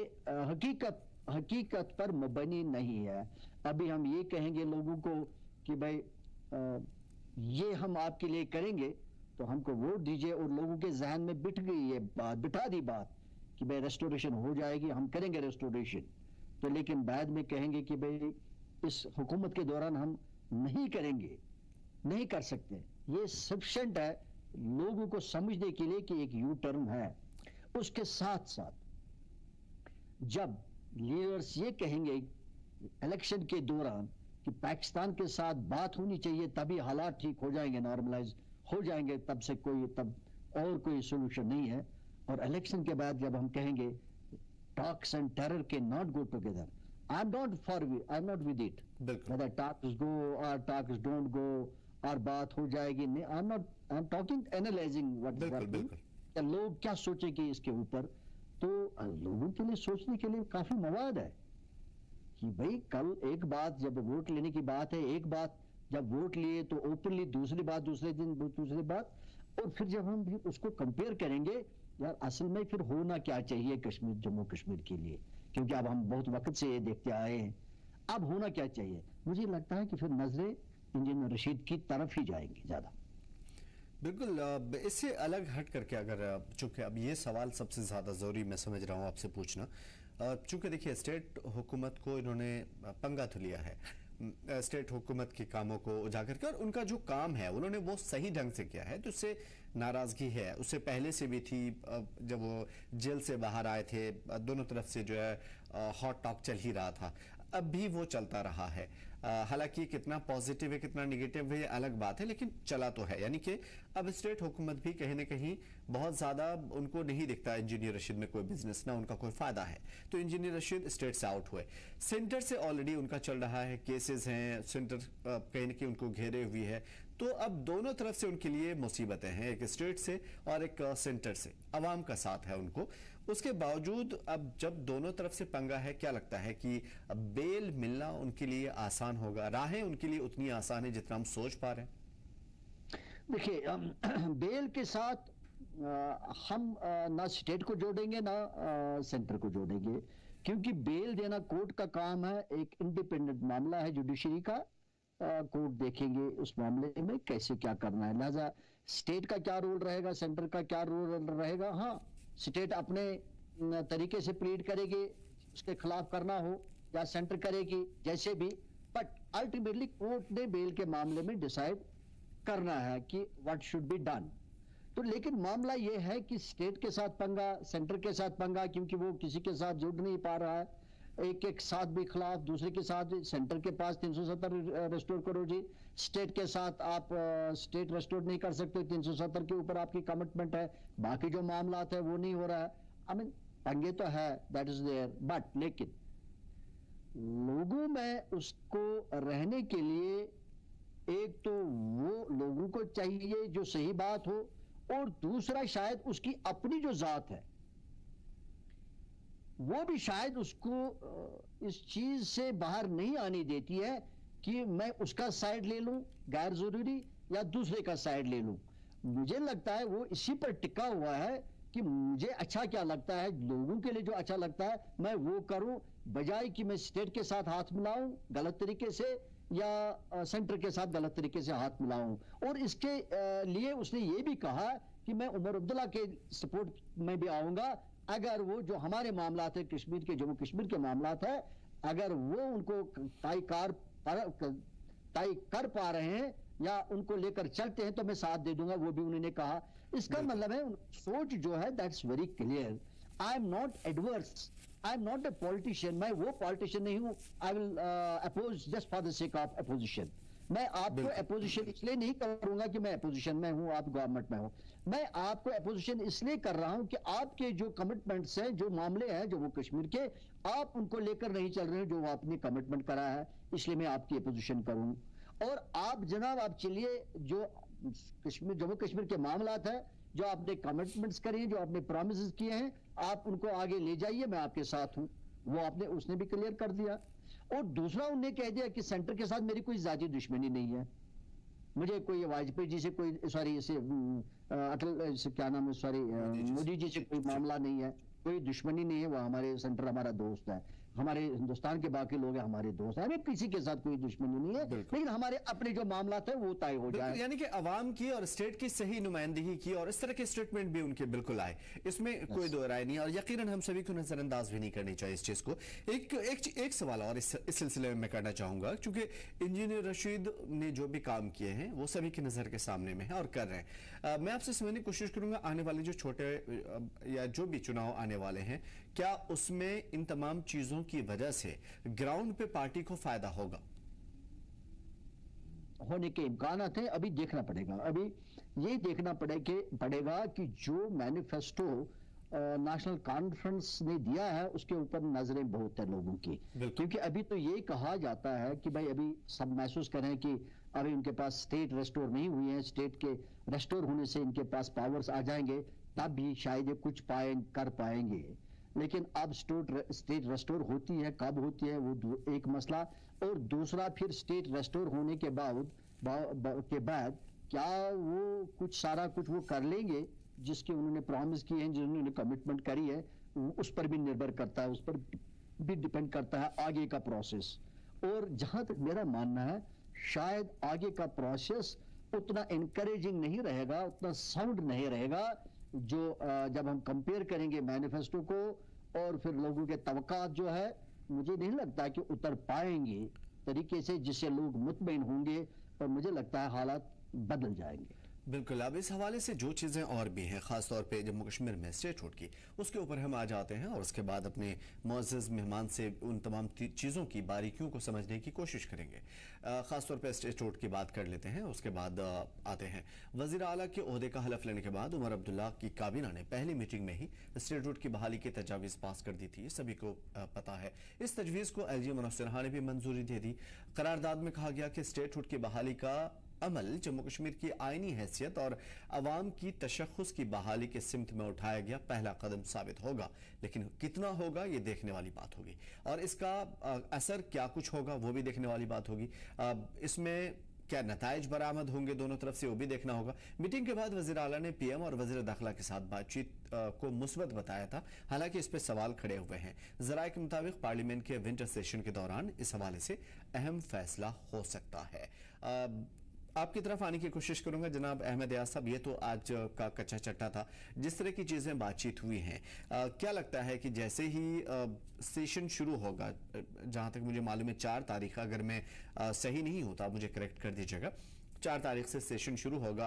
हकीकत पर मबनी नहीं है। अभी हम ये कहेंगे लोगों को कि भाई ये हम आपके लिए करेंगे तो हमको वोट दीजिए, और लोगों के जहन में बिठ गई ये बात, बिठा दी बात कि भाई रेस्टोरेशन हो जाएगी, हम करेंगे रेस्टोरेशन, तो लेकिन बाद में कहेंगे कि भाई इस हुकूमत के दौरान हम नहीं करेंगे, नहीं कर सकते। ये सफिशिएंट है लोगों को समझने के लिए कि एक यू टर्न है। उसके साथ साथ जब लीडर्स ये कहेंगे इलेक्शन के दौरान कि पाकिस्तान के साथ बात होनी चाहिए तभी हालात ठीक हो जाएंगे, नॉर्मलाइज हो जाएंगे, तब से कोई तब और कोई सोल्यूशन नहीं है। और इलेक्शन के बाद जब हम कहेंगे टॉक्स एंड टेरर के not go together, I am not with it, बिल्कुल। whether talks go or talks don't go और बात हो जाएगी नहीं, I am talking analysing what is बिल्कुल, हैपनिंग, बिल्कुल। लोग क्या सोचेंगे इसके ऊपर। तो लोगों के लिए सोचने के लिए काफी मवाद है कि भाई कल एक बात जब वोट लेने की बात है, एक बात जब वोट लिए तो ओपनली, दूसरी बात दूसरे दिन दूसरी बात, और फिर जब हम फिर उसको कंपेयर करेंगे यार असल में फिर होना क्या चाहिए कश्मीर, जम्मू कश्मीर के लिए, क्योंकि अब हम बहुत वक्त से ये देखते आए हैं, अब होना क्या चाहिए। मुझे लगता है कि फिर नजरें इंजीनियर रशीद की तरफ ही जाएंगी ज्यादा। बिल्कुल। इससे अलग हट करके अगर चूंकि अब ये सवाल सबसे ज़्यादा ज़रूरी मैं समझ रहा हूँ आपसे पूछना, चूंकि देखिए स्टेट हुकूमत को इन्होंने पंगा तो लिया है, स्टेट हुकूमत के कामों को उजागर कर, उनका जो काम है उन्होंने वो सही ढंग से किया है, तो उससे नाराज़गी है, उससे पहले से भी थी जब वो जेल से बाहर आए थे, दोनों तरफ से जो है हॉट टॉक चल ही रहा था, अब भी वो चलता रहा है। हालांकि कितना पॉजिटिव है कितना निगेटिव है ये अलग बात है, लेकिन चला तो है। यानी कि अब स्टेट हुकूमत भी कहीं ना कहीं बहुत ज्यादा उनको नहीं दिखता इंजीनियर रशीद में कोई बिजनेस, ना उनका कोई फायदा है, तो इंजीनियर रशीद स्टेट से आउट हुए। सेंटर से ऑलरेडी उनका चल रहा है, केसेस हैं, सेंटर कहीं ना कहीं उनको घेरे हुई है, तो अब दोनों तरफ से उनके लिए मुसीबतें हैं, एक स्टेट से और एक सेंटर से, अवाम का साथ है उनको। उसके बावजूद अब जब दोनों तरफ से पंगा है, क्या लगता है कि बेल मिलना उनके लिए आसान होगा, राहें उनके लिए उतनी आसान है जितना हम सोच पा रहे हैं? देखिए बेल के साथ हम ना स्टेट को जोड़ेंगे ना सेंटर को जोड़ेंगे, क्योंकि बेल देना कोर्ट का काम है, एक इंडिपेंडेंट मामला है जुडिशरी का, कोर्ट देखेंगे उस मामले में कैसे क्या करना है। लिहाजा स्टेट का क्या रोल रहेगा, सेंटर का क्या रोल रहेगा, हाँ स्टेट अपने तरीके से प्लीड करेगी, उसके खिलाफ करना हो, या सेंटर करेगी, जैसे भी, बट अल्टीमेटली कोर्ट ने बेल के मामले में डिसाइड करना है कि व्हाट शुड बी डन। तो लेकिन मामला यह है कि स्टेट के साथ पंगा, सेंटर के साथ पंगा, क्योंकि वो किसी के साथ जुड़ नहीं पा रहा है, एक एक साथ भी खिलाफ, दूसरे के साथ भी, सेंटर के पास 370 रेस्टोर करो जी, स्टेट के साथ आप स्टेट रेस्टोर नहीं कर सकते, 370 के ऊपर आपकी कमिटमेंट है, बाकी जो मामला है वो नहीं हो रहा है। आई मीन पंगे तो है, दैट इज देयर, बट लेकिन लोगों में उसको रहने के लिए एक तो वो लोगों को चाहिए जो सही बात हो, और दूसरा शायद उसकी अपनी जो जात है वो भी शायद उसको इस चीज से बाहर नहीं आने देती है कि मैं उसका साइड ले लूं गैर जरूरी, या दूसरे का साइड ले लूं। मुझे लगता है वो इसी पर टिका हुआ है कि मुझे अच्छा क्या लगता है, लोगों के लिए जो अच्छा लगता है मैं वो करूं, बजाय कि मैं स्टेट के साथ हाथ मिलाऊं गलत तरीके से, या सेंटर के साथ गलत तरीके से हाथ मिलाऊं। और इसके लिए उसने ये भी कहा कि मैं उमर अब्दुल्ला के सपोर्ट में भी आऊंगा, अगर वो जो हमारे मामलात है कश्मीर के, जम्मू कश्मीर के मामलात है, अगर वो उनको तय कर पा रहे हैं या उनको लेकर चलते हैं तो मैं साथ दे दूंगा, वो भी उन्होंने कहा। इसका मतलब है सोच जो है that's very clear. I am not adverse, I am not a politician, मैं वो पॉलिटिशियन नहीं हूं I will oppose just for the sake of opposition. मैं आपको अपोजिशन इसलिए नहीं करूंगा कि मैं अपोजिशन में हूं, आप गवर्नमेंट में हो, मैं आपको अपोजिशन इसलिए कर रहा हूं कि आपके जो कमिटमेंट्स हैं, जो मामले हैं जम्मू कश्मीर के, आप उनको लेकर नहीं चल रहे हैं जो आपने कमिटमेंट करा है, इसलिए मैं आपकी अपोजिशन करूं। और आप जनाब आप चलिए, जो कश्मीर जम्मू कश्मीर के मामलात है, जो आपने कमिटमेंट्स करे, जो आपने प्रॉमिसेस किए हैं, आप उनको आगे ले जाइए, मैं आपके साथ हूं, वो आपने उसने भी क्लियर कर दिया। और दूसरा उन्होंने कह दिया कि सेंटर के साथ मेरी कोई जाती दुश्मनी नहीं है, मुझे कोई वाजपेयी जी से कोई, सॉरी इसे अटल से क्या नाम है, सॉरी मोदी जी से कोई मामला नहीं है, कोई दुश्मनी नहीं है, वो हमारे सेंटर हमारा दोस्त है, हमारे हिंदुस्तान के बाकी लोग हैं हमारे दोस्त हैं, हमें किसी के साथ कोई दुश्मनी नहीं है, लेकिन हमारे अपने जो मामला थे वो तय हो जाए। यानी कि अवाम की और स्टेट की सही नुमाइंदगी की, और इस तरह के स्टेटमेंट भी उनके बिल्कुल आए, इसमें कोई दो राय नहीं, और यकीनन हम सभी को नजरअंदाज भी नहीं करनी चाहिए इस चीज को। एक सवाल और इस सिलसिले में मैं करना चाहूंगा, क्योंकि इंजीनियर रशीद ने जो भी काम किए हैं वो सभी की नजर के सामने में है और कर रहे हैं। मैं आपसे समझने की कोशिश करूंगा, आने वाले जो छोटे या जो भी चुनाव आने वाले हैं, क्या उसमें इन तमाम चीजों की वजह से ग्राउंड पे पार्टी को फायदा होगा? होने के इम्कान हैं, अभी देखना पड़ेगा, अभी ये देखना पड़ेगा कि जो मैनिफेस्टो नेशनल कॉन्फ्रेंस ने दिया है उसके ऊपर नजरें बहुत है लोगों की, क्योंकि अभी तो ये कहा जाता है कि भाई अभी सब महसूस करें कि अभी उनके पास स्टेट रेस्टोर नहीं हुई है, स्टेट के रेस्टोर होने से इनके पास पावर्स आ जाएंगे, तब भी शायद ये कुछ कर पाएंगे। लेकिन अब स्टेट रेस्टोर होती है, कब होती है वो एक मसला, और दूसरा फिर स्टेट रेस्टोर होने के बाद क्या वो कुछ सारा कुछ वो कर लेंगे जिसके उन्होंने प्रॉमिस किए हैं, जिन्होंने कमिटमेंट करी है, उस पर भी निर्भर करता है, उस पर भी डिपेंड करता है आगे का प्रोसेस। और जहां तक मेरा मानना है शायद आगे का प्रोसेस उतना इनकरेजिंग नहीं रहेगा, उतना साउंड नहीं रहेगा, जो जब हम कंपेयर करेंगे मैनिफेस्टो को और फिर लोगों के तवक्कात जो है, मुझे नहीं लगता कि उतर पाएंगे तरीके से जिससे लोग मुतमईन होंगे, और मुझे लगता है हालात बदल जाएंगे। बिल्कुल। अब इस हवाले से जो चीज़ें और भी हैं, ख़ासतौर पे जम्मू कश्मीर में स्टेटहुड की, उसके ऊपर हम आ जाते हैं और उसके बाद अपने मुअज़्ज़ज़ मेहमान से उन तमाम चीज़ों की बारीकियों को समझने की कोशिश करेंगे। ख़ासतौर पे स्टेटहुड की बात कर लेते हैं, उसके बाद आते हैं वज़ीर आला के ओहदे का हलफ लेने के बाद उमर अब्दुल्ला की काबीना ने पहली मीटिंग में ही स्टेटहुड की बहाली की तजावीज़ पास कर दी थी, सभी को पता है। इस तजवीज़ को LG मनोज सिन्हा ने भी मंजूरी दे दी। करारदाद में कहा गया कि स्टेटहुड की बहाली का अमल जम्मू कश्मीर की आईनी हैसियत और अवाम की तशख़्ख़ुस की बहाली के सिमत में उठाया गया पहला कदम साबित होगा, लेकिन कितना होगा ये देखने वाली बात होगी, और इसका असर क्या कुछ होगा वो भी देखने वाली बात होगी। इसमें क्या नताइज बरामद होंगे दोनों तरफ से वो भी देखना होगा। मीटिंग के बाद वज़ीर आला ने PM और वज़ीर दाखिला के साथ बातचीत को मुस्बत बताया था, हालांकि इस पर सवाल खड़े हुए हैं। ज़राए के मुताबिक पार्लियामेंट के विंटर सेशन के दौरान इस हवाले से अहम फैसला हो सकता है। आपकी तरफ आने की कोशिश करूंगा जनाब अहमद यास साहब, ये तो आज का कच्चा चट्टा था, जिस तरह की चीज़ें बातचीत हुई हैं, क्या लगता है कि जैसे ही सेशन शुरू होगा, जहां तक मुझे मालूम है 4 तारीख, अगर मैं सही नहीं होता मुझे करेक्ट कर दीजिएगा, 4 तारीख से सेशन शुरू होगा,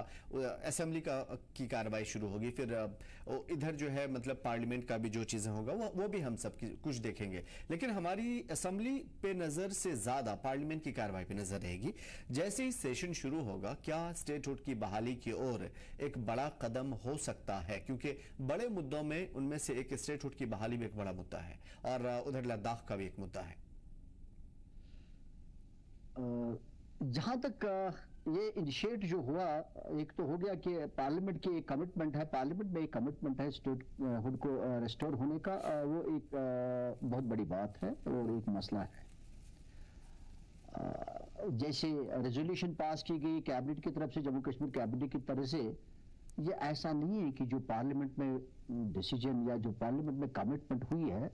असेंबली की कार्रवाई शुरू होगी, फिर इधर जो है मतलब पार्लियामेंट का भी जो चीज़ें होगा वो भी हम सब कुछ देखेंगे, लेकिन हमारी असेंबली पे नज़र से ज़्यादा पार्लियामेंट की कार्रवाई पे नज़र रहेगी। जैसे ही सेशन शुरू होगा, क्या स्टेटहुड की बहाली की ओर एक बड़ा कदम हो सकता है, क्योंकि बड़े मुद्दों में उनमें से एक स्टेटहुड की बहाली भी एक बड़ा मुद्दा है, और उधर लद्दाख का भी एक मुद्दा है। जहां तक ये इनिशिएट जो हुआ, एक तो हो गया कि पार्लियामेंट की एक कमिटमेंट है, पार्लियामेंट में एक कमिटमेंट है स्टेटहुड को रेस्टोर होने का, वो एक बहुत बड़ी बात है और एक मसला है। जैसे रेजोल्यूशन पास की गई कैबिनेट की तरफ से, जम्मू कश्मीर कैबिनेट की तरफ से, ये ऐसा नहीं है कि जो पार्लियामेंट में डिसीजन या जो पार्लियामेंट में कमिटमेंट हुई है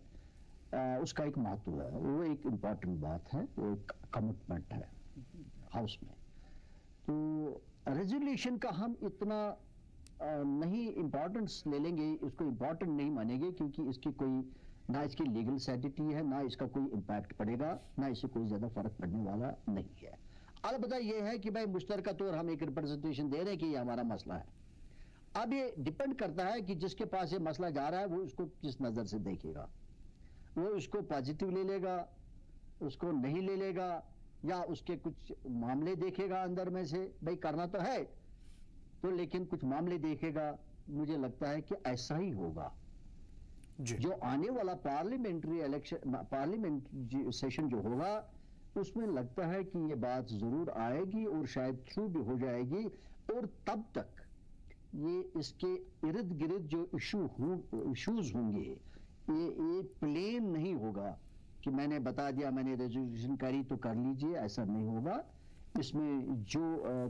उसका एक महत्व है, वो एक इम्पॉर्टेंट बात है, वो एक कमिटमेंट है हाउस में। तो रेजोल्यूशन का हम इतना नहीं इम्पोर्टेंस ले लेंगे, उसको इम्पोर्टेंट नहीं मानेंगे, क्योंकि इसकी कोई ना इसकी लीगल सैटिटी है, ना इसका कोई इम्पैक्ट पड़ेगा, ना इससे कोई ज्यादा फर्क पड़ने वाला नहीं है। अलबत्ता यह है कि भाई मुश्तरका तौर हम एक रिप्रेजेंटेशन दे रहे हैं कि ये हमारा मसला है। अब ये डिपेंड करता है कि जिसके पास ये मसला जा रहा है वो उसको किस नजर से देखेगा, वो उसको पॉजिटिव ले लेगा, उसको नहीं ले लेगा, या उसके कुछ मामले देखेगा अंदर में से, भाई करना तो है तो, लेकिन कुछ मामले देखेगा। मुझे लगता है कि ऐसा ही होगा। जो आने वाला पार्लियामेंट्री इलेक्शन, पार्लियामेंट सेशन जो होगा, उसमें लगता है कि ये बात जरूर आएगी और शायद थ्रू भी हो जाएगी, और तब तक ये इसके इर्द गिर्द जो इश्यूज होंगे, ये प्लेन नहीं होगा कि मैंने बता दिया, मैंने रेजोल्यूशन करी तो कर लीजिए, ऐसा नहीं होगा। इसमें जो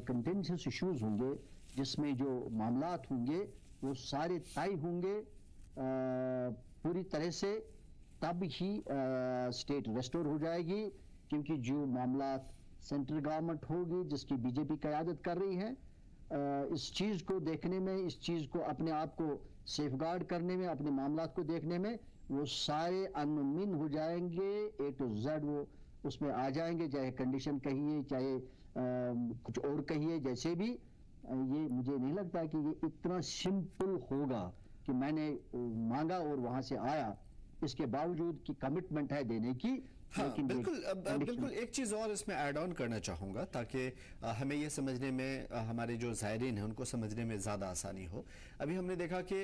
कंटेंशियस इश्यूज होंगे, जिसमें जो मामलात होंगे, वो सारे तय होंगे पूरी तरह से, तब ही स्टेट रेस्टोर हो जाएगी। क्योंकि जो मामलात सेंट्रल गवर्नमेंट होगी जिसकी बीजेपी क़यादत कर रही है, इस चीज़ को देखने में, इस चीज़ को अपने आप को सेफगार्ड करने में, अपने मामलात को देखने में, वो सारे अनमिन हो जाएंगे, A to Z वो उसमें आ जाएंगे, चाहे कंडीशन कहिए, चाहे कुछ और कहिए, जैसे भी। ये मुझे नहीं लगता कि ये इतना सिंपल होगा कि मैंने मांगा और वहां से आया, इसके बावजूद कि कमिटमेंट है देने की। हाँ, बिल्कुल एक चीज़ और इसमें ऐड ऑन करना चाहूँगा, ताकि हमें ये समझने में, हमारे जो ज़ायरीन हैं उनको समझने में ज़्यादा आसानी हो। अभी हमने देखा कि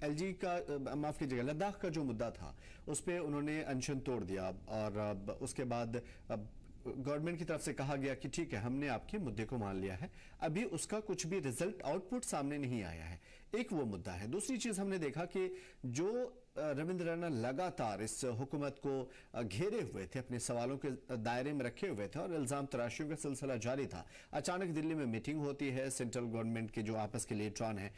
एलजी का माफ कीजिएगा, लद्दाख का जो मुद्दा था उस पे उन्होंने अनशन तोड़ दिया और अब उसके बाद गवर्नमेंट की तरफ से कहा गया कि ठीक है, हमने आपके मुद्दे को मान लिया है। अभी उसका कुछ भी रिजल्ट आउटपुट सामने नहीं आया है। एक वो मुद्दा है। दूसरी चीज हमने देखा कि जो रविंद्र रैना लगातार इस हुकूमत को घेरे हुए थे, अपने सवालों के दायरे में रखे हुए थे और इल्जाम तराशियों का सिलसिला जारी था। अचानक दिल्ली में मीटिंग होती है सेंट्रल गवर्नमेंट के जो आपस के लीडरान है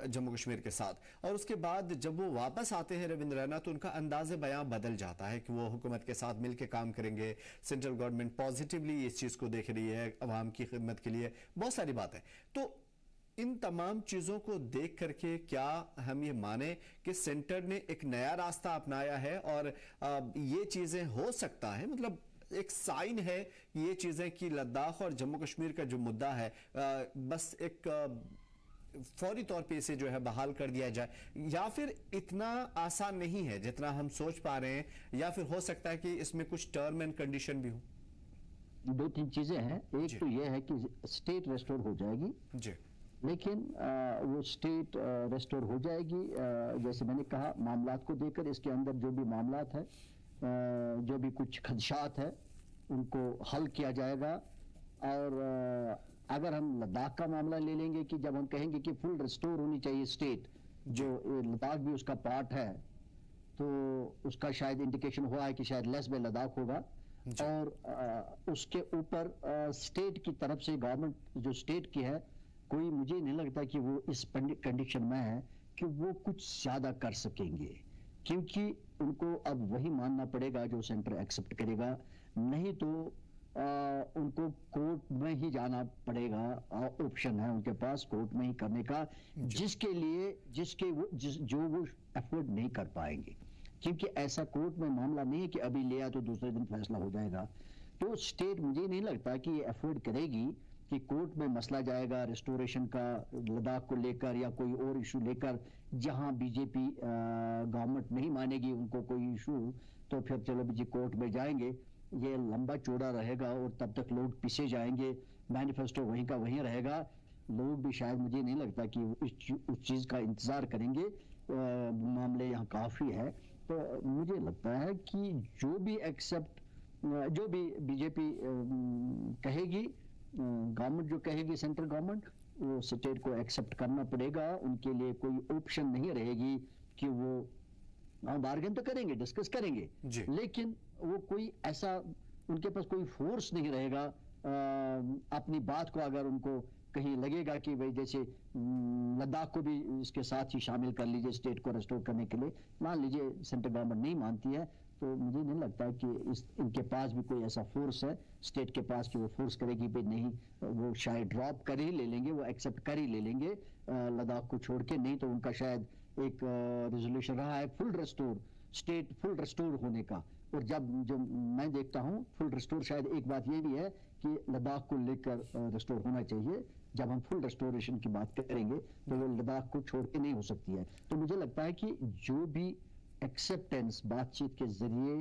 जम्मू कश्मीर के साथ, और उसके बाद जब वो वापस आते हैं रविंद्र रैना, तो उनका अंदाजे बयां बदल जाता है कि वो हुकूमत के साथ मिलकर काम करेंगे। सेंट्रल गवर्नमेंट पॉजिटिवली इस चीज को देख रही है, अवाम की खिदमत के लिए बहुत सारी बातें। तो इन तमाम चीजों को देख करके क्या हम ये माने कि सेंटर ने एक नया रास्ता अपनाया है और ये चीजें हो सकता है, मतलब एक साइन है ये चीजें कि लद्दाख और जम्मू कश्मीर का जो मुद्दा है बस एक फौरी तौर पे इसे जो है बहाल कर दिया जाए, या फिर इतना आसान नहीं है जितना हम सोच पा रहे हैं, या फिर हो सकता है कि इसमें कुछ टर्म एंड कंडीशन भी हो? दो तीन चीजें हैं। एक तो यह है कि स्टेट रेस्टोर हो जाएगी जी, लेकिन वो स्टेट रेस्टोर हो जाएगी जैसे मैंने कहा, मामलात को देखकर इसके अंदर जो भी मामलात है, जो भी कुछ खदशात है, उनको हल किया जाएगा। और अगर हम लद्दाख का मामला ले लेंगे कि जब हम कहेंगे कि फुल रिस्टोर होनी चाहिए स्टेट, जो लद्दाख भी उसका पार्ट है, तो उसका शायद इंडिकेशन हुआ है कि शायद लेस में लद्दाख होगा। और उसके ऊपर स्टेट की तरफ से गवर्नमेंट जो स्टेट की है, कोई मुझे नहीं लगता कि वो इस कंडीशन में है कि वो कुछ ज्यादा कर सकेंगे, क्योंकि उनको अब वही मानना पड़ेगा जो सेंटर एक्सेप्ट करेगा, नहीं तो उनको कोर्ट में ही जाना पड़ेगा। ऑप्शन है उनके पास कोर्ट में ही करने का, जिसके लिए जो वो अफोर्ड नहीं कर पाएंगे, क्योंकि ऐसा कोर्ट में मामला नहीं है कि अभी लिया तो दूसरे दिन फैसला हो जाएगा। तो स्टेट मुझे नहीं लगता कि ये अफोर्ड करेगी कि कोर्ट में मसला जाएगा रिस्टोरेशन का लद्दाख को लेकर या कोई और इशू लेकर, जहां बीजेपी गवर्नमेंट नहीं मानेगी उनको कोई इशू, तो फिर चलो जी कोर्ट में जाएंगे, ये लंबा चौड़ा रहेगा और तब तक लोग पीछे जाएंगे, मैनिफेस्टो वहीं का वहीं रहेगा। लोग भी शायद मुझे नहीं लगता कि उस चीज का इंतजार करेंगे। मामले यहाँ काफी है। तो मुझे लगता है कि जो भी बीजेपी कहेगी, गवर्नमेंट जो कहेगी, सेंट्रल गवर्नमेंट, वो स्टेट को एक्सेप्ट करना पड़ेगा। उनके लिए कोई ऑप्शन नहीं रहेगी कि वो बार्गेन तो करेंगे, डिस्कस करेंगे, लेकिन वो कोई ऐसा उनके पास कोई फोर्स नहीं रहेगा। अपनी बात को अगर उनको कहीं लगेगा कि भाई जैसे लद्दाख को भी इसके साथ ही शामिल कर लीजिए स्टेट को रेस्टोर करने के लिए, मान लीजिए सेंट्रल गवर्नमेंट नहीं मानती है, तो मुझे नहीं लगता कि इनके पास भी कोई ऐसा फोर्स है स्टेट के पास कि वो फोर्स करेगी भाई नहीं, वो शायद ड्रॉप कर ही ले लेंगे, वो एक्सेप्ट कर ही ले लेंगे लद्दाख को छोड़ के। नहीं तो उनका शायद एक रेजोल्यूशन रहा है full restore, state full restore होने का। और जब जो मैं देखता हूँ फुल रेस्टोर, शायद एक बात ये भी है कि लद्दाख को लेकर रेस्टोर होना चाहिए। जब हम फुल रेस्टोरेशन की बात करेंगे तो वो लद्दाख को छोड़ के नहीं हो सकती है। तो मुझे लगता है कि जो भी एक्सेप्टेंस बातचीत के जरिए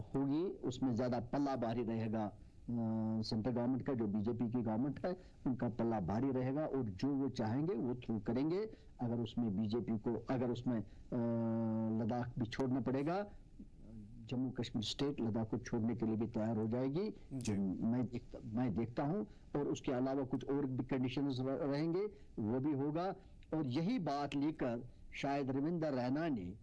होगी, उसमें ज्यादा पल्ला भारी रहेगा सेंट्रल गवर्नमेंट का, जो बीजेपी की गवर्नमेंट है उनका पल्ला भारी रहेगा, और जो वो चाहेंगे वो थ्रू करेंगे। अगर उसमें बीजेपी को, अगर उसमें लद्दाख भी छोड़ना पड़ेगा, जम्मू कश्मीर स्टेट लद्दाख को छोड़ने के लिए भी तैयार हो जाएगी, मैं देखता हूं। और उसके अलावा कुछ और भी कंडीशंस रहेंगे, वो भी होगा। और यही बात लेकर शायद रविंद्र रैना ने,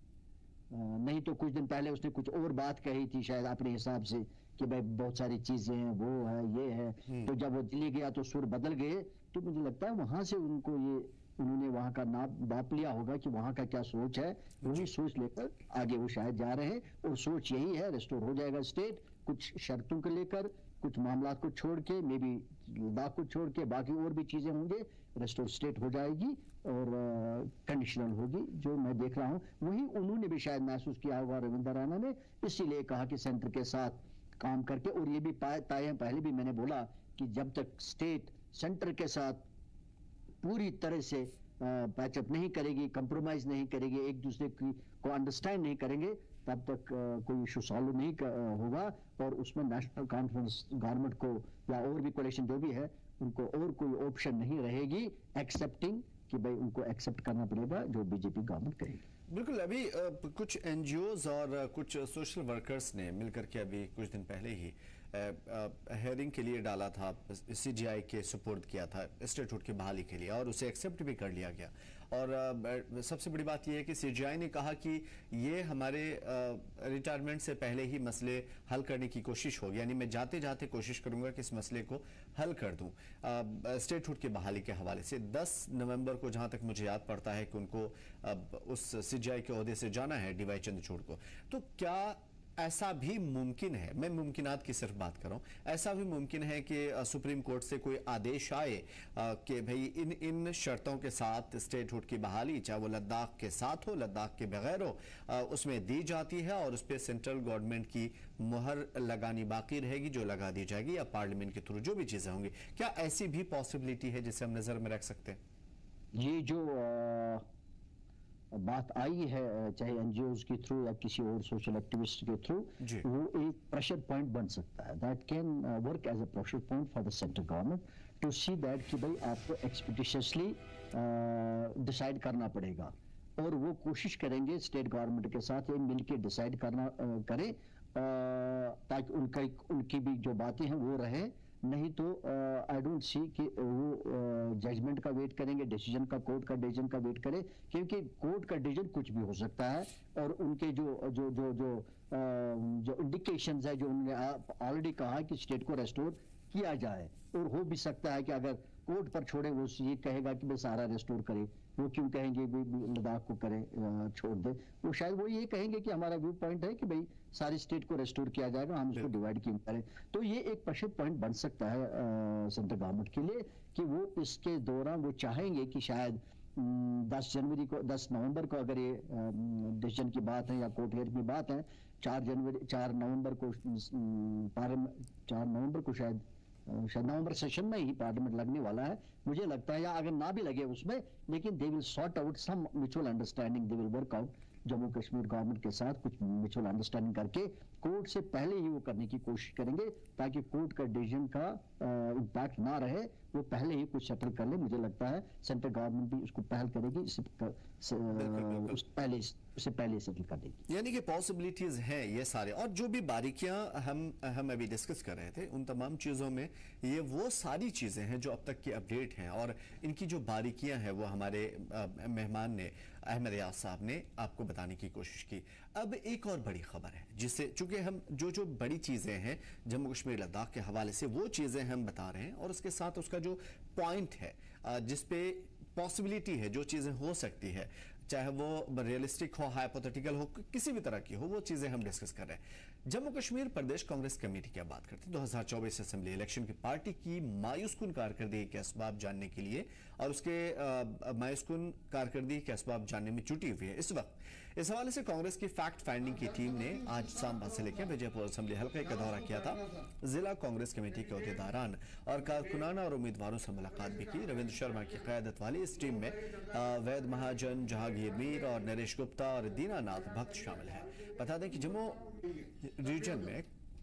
नहीं तो कुछ दिन पहले उसने कुछ और बात कही थी शायद अपने हिसाब से कि भाई बहुत सारी चीजें हैं, वो है, ये है। तो जब वो दिल्ली गया तो सुर बदल गए। तो मुझे लगता है वहां से उनको उन्होंने वहां का नाप लिया होगा कि वहां का क्या सोच है, वही सोच लेकर आगे वो शायद जा रहे हैं। और सोच यही है रेस्टोर हो जाएगा स्टेट, कुछ शर्तों को लेकर, कुछ मामला को छोड़ के, मे बी लद्दाख को छोड़ के बाकी और भी चीजें होंगे, रेस्टोर स्टेट हो जाएगी और कंडीशनल होगी। जो मैं देख रहा हूं वही उन्होंने भी शायद महसूस किया होगा रविंद्र रैना ने, इसीलिए कहा कि सेंटर के साथ काम करके। और ये भी पहले भी मैंने बोला कि जब तक स्टेट सेंटर के साथ पूरी तरह से पैचअप नहीं करेगी, कंप्रोमाइज नहीं करेगी, एक दूसरे को अंडरस्टैंड नहीं करेंगे, तब तक कोई इशू सॉल्व नहीं होगा। और उसमें नेशनल कॉन्फ्रेंस गवर्नमेंट को या और भी कोalition जो भी है उनको और कोई ऑप्शन नहीं रहेगी एक्सेप्टिंग कि भाई उनको एक्सेप्ट करना पड़ेगा जो बीजेपी गवर्नमेंट करेगी। बिल्कुल। अभी कुछ एनजीओज और कुछ सोशल वर्कर्स ने मिलकर के अभी कुछ दिन पहले ही हेयरिंग के लिए डाला था, सीजीआई के सुपुर्द किया था स्टेटहुड की बहाली के लिए, और उसे एक्सेप्ट भी कर लिया गया। और सबसे बड़ी बात यह है कि सीजीआई ने कहा कि ये हमारे रिटायरमेंट से पहले ही मसले हल करने की कोशिश होगी, यानी मैं जाते जाते कोशिश करूंगा कि इस मसले को हल कर दूं। स्टेटहुड की बहाली के हवाले से 10 नवंबर को जहां तक मुझे याद पड़ता है कि उनको उस सीजीआई के ओहदे से जाना है डीवाई चंद्रचूड़ को। तो क्या ऐसा भी मुमकिन है, मैं मुमकिनात की सिर्फ बात कर रहा हूं, ऐसा भी मुमकिन है कि सुप्रीम कोर्ट से कोई आदेश आए कि भाई इन शर्तों के साथ स्टेटहुड की बहाली, चाहे वो लद्दाख के साथ हो, लद्दाख के बगैर हो, उसमें दी जाती है और उस पर सेंट्रल गवर्नमेंट की मुहर लगानी बाकी रहेगी, जो लगा दी जाएगी, या पार्लियामेंट के थ्रू जो भी चीजें होंगी। क्या ऐसी भी पॉसिबिलिटी है जिसे हम नजर में रख सकते हैं? ये जो बात आई है, चाहे एनजीओज के थ्रू या किसी और सोशल एक्टिविस्ट के थ्रू, वो एक प्रेशर पॉइंट बन सकता है। That can work as a pressure point for the central government to see that कि भाई आपको एक्सपीडिशियसली डिसाइड करना पड़ेगा, और वो कोशिश करेंगे स्टेट गवर्नमेंट के साथ मिलकर डिसाइड करना करें, ताकि उनकी भी जो बातें हैं वो रहे। नहीं तो आई डोंट सी कि वो जजमेंट का वेट करेंगे, डिसीजन का, कोर्ट का डिसीजन का वेट करें, क्योंकि कोर्ट का डिसीजन कुछ भी हो सकता है। और उनके जो इंडिकेशंस है, जो उन्होंने ऑलरेडी कहा कि स्टेट को रेस्टोर किया जाए, और हो भी सकता है कि अगर कोर्ट पर छोड़े वो ये कहेगा कि भाई सारा रेस्टोर करे, वो क्यों कहेंगे लद्दाख को करे, छोड़ दे। वो शायद वो ये कहेंगे कि हमारा व्यू पॉइंट है कि भाई सारी स्टेट को रेस्टोर किया जाएगा, हम उसको डिवाइड क्यों करें। तो ये एक प्रेशर पॉइंट बन सकता है सेंट्रल गवर्नमेंट के लिए, कि वो इसके दौरान वो चाहेंगे कि शायद 10 नवंबर को अगर ये डिसीजन की बात है या कोर्ट हियर की बात है, 4 नवंबर को शायद नवंबर सेशन में ही पार्लियामेंट लगने वाला है, मुझे लगता है, या अगर ना भी लगे उसमें, लेकिन they will sort out some mutual understanding, they will work out Jammu Kashmir government के साथ कुछ म्यूचुअल अंडरस्टैंडिंग करके कोर्ट से पहले ही वो करने की कोशिश करेंगे, ताकि कोर्ट का डिसीजन का इम्पैक्ट ना रहे, वो पहले ही कुछ सेटल कर ले। मुझे लगता है सेंट्रल गवर्नमेंट भी उसको पहल करेगी, उससे पहले सेटल कर देगी। यानी कि पॉसिबिलिटीज हैं ये सारे, और जो भी बारीकियां हम अभी डिस्कस कर रहे थे, उन तमाम चीजों में ये वो सारी चीजें हैं जो अब तक की अपडेट हैं, और इनकी जो बारीकियां हैं वो हमारे मेहमान ने, अहमद यास साहब ने आपको बताने की कोशिश की। अब एक और बड़ी खबर है, जिससे चूंकि हम जो बड़ी चीजें हैं जम्मू कश्मीर लद्दाख के हवाले से, वो चीजें हम बता रहे हैं, और उसके साथ उसका जो पॉइंट है, जिसपे पॉसिबिलिटी है, जो चीजें हो सकती है, चाहे वो रियलिस्टिक हो, हाइपोथेटिकल हो, किसी भी तरह की हो, वो चीजें हम डिस्कस कर रहे हैं। जम्मू कश्मीर प्रदेश कांग्रेस कमेटी की बात करते हैं। 2024 असेंबली इलेक्शन की पार्टी की मायूसकुन कारकर्दगी के असबाब जानने के लिए, और उसके मायूसकुन कारकर्दगी के असबाब जानने में जुटी हुई है इस वक्त। इस हवाले से कांग्रेस की फैक्ट फाइंडिंग की टीम ने आज सांबा से लेकर विजयपुर असेंबली हल्के का दौरा किया था। जिला कांग्रेस कमेटी के अहदेदारान और कारकुनान और उम्मीदवारों से मुलाकात भी की। रविंद्र शर्मा की क़यादत वाली इस टीम में वैद महाजन, जहांगीर मीर और नरेश गुप्ता और दीनानाथ भक्त शामिल हैं। बता दें कि जम्मू रीजन में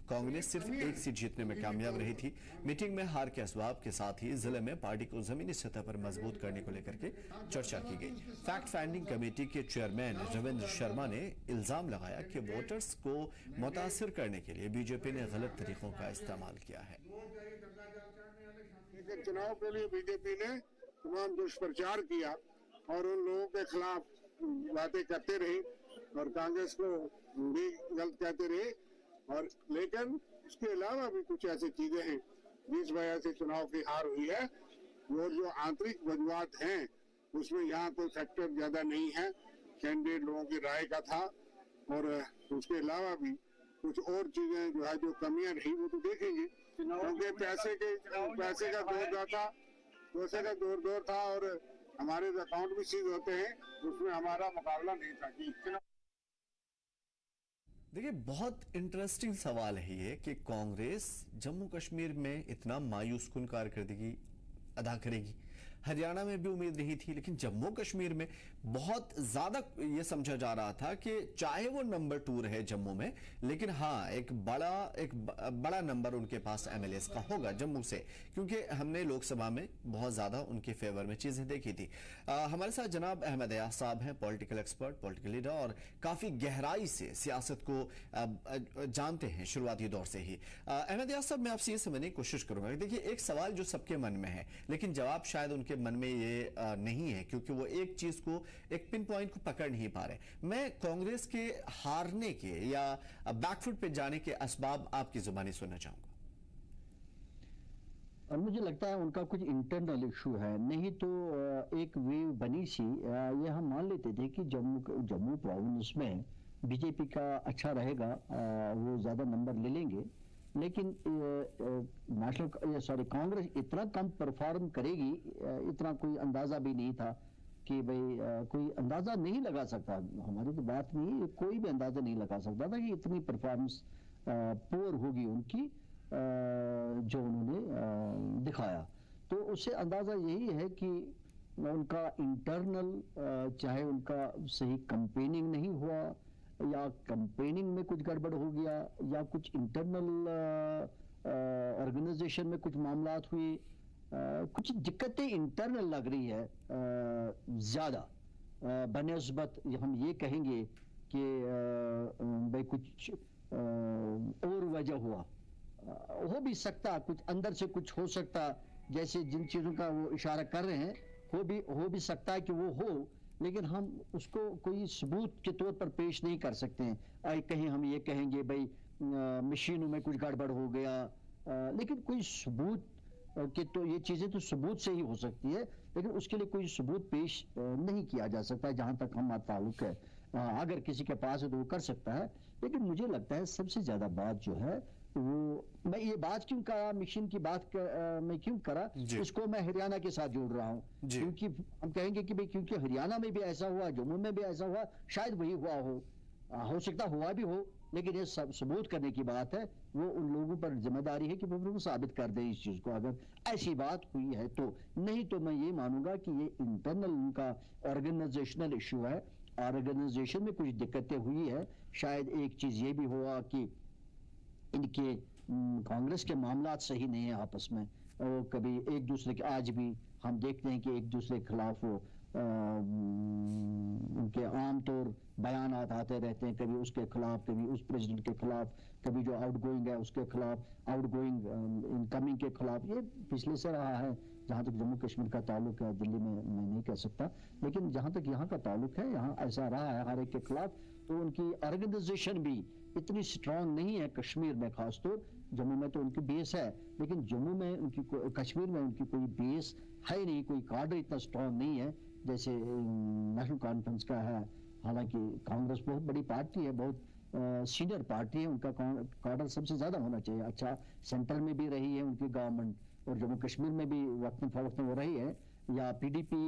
कांग्रेस सिर्फ एक सीट जीतने में कामयाब रही थी। मीटिंग में हार के असबाब के साथ ही जिले में पार्टी को जमीनी सतह पर मजबूत करने को लेकर के चर्चा की गई। फैक्ट फाइंडिंग कमेटी के चेयरमैन रविंद्र शर्मा ने इल्जाम लगाया कि वोटर्स को मुतासिर करने के लिए बीजेपी ने गलत तरीकों का इस्तेमाल किया है। चुनाव के लिए बीजेपी ने तमाम दुष्प्रचार किया और उन लोगों के खिलाफ बातें करते रहे, और कांग्रेस को भी गलत कहते रहे, और लेकिन इसके अलावा भी कुछ ऐसी चीजें हैं जिस वजह से चुनाव की हार हुई है। वो जो आंतरिक वजूहात हैं उसमें यहाँ कोई फैक्टर ज्यादा नहीं है, कैंडिडेट लोगों की राय का था, और उसके अलावा भी कुछ और चीजें जो है, जो कमियां रही वो तो देखेंगे, क्योंकि पैसे का दौर था और हमारे अकाउंट भी सीज होते हैं, उसमें हमारा मुकाबला नहीं था। देखिए, बहुत इंटरेस्टिंग सवाल है ये कि कांग्रेस जम्मू कश्मीर में इतना मायूसकुन कारकर्दगी अदा करेगी। हरियाणा में भी उम्मीद नहीं थी, लेकिन जम्मू कश्मीर में बहुत ज्यादा ये समझा जा रहा था कि चाहे वो नंबर 2 रहे जम्मू में, लेकिन हाँ एक बड़ा नंबर उनके पास एमएलएस का होगा जम्मू से, क्योंकि हमने लोकसभा में बहुत ज्यादा उनके फेवर में चीजें देखी थी। हमारे साथ जनाब अहमद अयाज साहब हैं, पॉलिटिकल एक्सपर्ट, पॉलिटिकल लीडर और काफी गहराई से सियासत को जानते हैं शुरुआती दौर से ही। अहमद अयाज साहब, मैं आपसे ये समझने की कोशिश करूंगा। देखिए, एक सवाल जो सबके मन में है, लेकिन जवाब शायद उनके मन में ये नहीं है, क्योंकि वो एक चीज को, एक पिन पॉइंट को पकड़ नहीं पा रहे। मैं कांग्रेस के हारने के या बैकफुट पे जाने के असबाब आपकी जुबानी सुनना चाहूंगा। और मुझे लगता है उनका कुछ इंटरनल इशू है, नहीं तो एक वेव बनी सी, ये हम मान लेते थे कि जम्मू प्रोविंस में बीजेपी का अच्छा रहेगा, वो ज्यादा नंबर ले लेंगे, लेकिन कांग्रेस इतना कम परफॉर्म करेगी, इतना कोई अंदाजा भी नहीं था कि भाई कोई अंदाजा नहीं लगा सकता, हमारी तो बात नहीं, कोई भी अंदाजा नहीं लगा सकता था कि इतनी परफॉर्मेंस पुअर होगी उनकी जो उन्होंने दिखाया। तो उससे अंदाजा यही है कि उनका इंटरनल, चाहे उनका सही कैंपेनिंग नहीं हुआ या कैंपेनिंग में कुछ गड़बड़ हो गया या कुछ इंटरनल ऑर्गेनाइजेशन में कुछ मामलात हुए, कुछ दिक्कतें इंटरनल लग रही है ज्यादा बनिस्बत हम ये कहेंगे कि भाई कुछ और वजह हुआ, हो भी सकता, कुछ अंदर से कुछ हो सकता, जैसे जिन चीजों का वो इशारा कर रहे हैं हो भी सकता है कि वो हो, लेकिन हम उसको कोई सबूत के तौर पर पेश नहीं कर सकते हैं। कहीं हम ये कहेंगे भाई मशीनों में कुछ गड़बड़ हो गया, लेकिन कोई सबूत कि तो ये चीजें तो सबूत से ही हो सकती है, लेकिन उसके लिए कोई सबूत पेश नहीं किया जा सकता जहां तक हमारा ताल्लुक है। अगर किसी के पास है तो वो कर सकता है, लेकिन मुझे लगता है सबसे ज्यादा बात जो है वो, मैं ये बात क्यों करा, मशीन की बात मैं क्यों करा, इसको मैं हरियाणा के साथ जोड़ रहा हूँ, क्योंकि हम कहेंगे कि भाई क्योंकि हरियाणा में भी ऐसा हुआ, जम्मू में भी ऐसा हुआ, शायद वही हुआ हो सकता हुआ भी हो, लेकिन ये सब सबूत करने की बात है, वो उन लोगों पर जिम्मेदारी है कि वो साबित कर दे इस चीज को, अगर ऐसी बात हुई है तो। नहीं तो मैं ये मानूंगा कि ये इंटरनल उनका ऑर्गेनाइजेशनल इशू है, ऑर्गेनाइजेशन में कुछ दिक्कतें हुई है। शायद एक चीज ये भी हुआ कि इनके कांग्रेस के मामलात सही नहीं है आपस में, और कभी एक दूसरे के, आज भी हम देखते हैं कि एक दूसरे के खिलाफ वो उनके आमतौर बयान आते रहते हैं, कभी उसके खिलाफ, कभी उस प्रेसिडेंट के खिलाफ, कभी जो आउटगोइंग है उसके खिलाफ, आउटगोइंग इनकमिंग के खिलाफ। ये पिछले से रहा है, जहाँ तक जम्मू कश्मीर का ताल्लुक है, दिल्ली में मैं नहीं कह सकता, लेकिन जहाँ तक यहाँ का ताल्लुक है, यहाँ ऐसा रहा है हर एक के खिलाफ। तो उनकी ऑर्गेनाइजेशन भी इतनी स्ट्रांग नहीं है कश्मीर में, खासतौर जम्मू में तो उनकी बेस है, लेकिन जम्मू में उनकी, कश्मीर में उनकी कोई बेस है नहीं, कोई कार्डर इतना स्ट्रांग नहीं है जैसे नेशनल कॉन्फ्रेंस का है। हालांकि कांग्रेस बहुत बड़ी पार्टी है, बहुत सीनियर पार्टी है, उनका कार्डर सबसे ज्यादा होना चाहिए। अच्छा, सेंटर में भी रही है उनकी गवर्नमेंट, और जम्मू कश्मीर में भी वक्तन फवक्तन वो रही है, या पीडीपी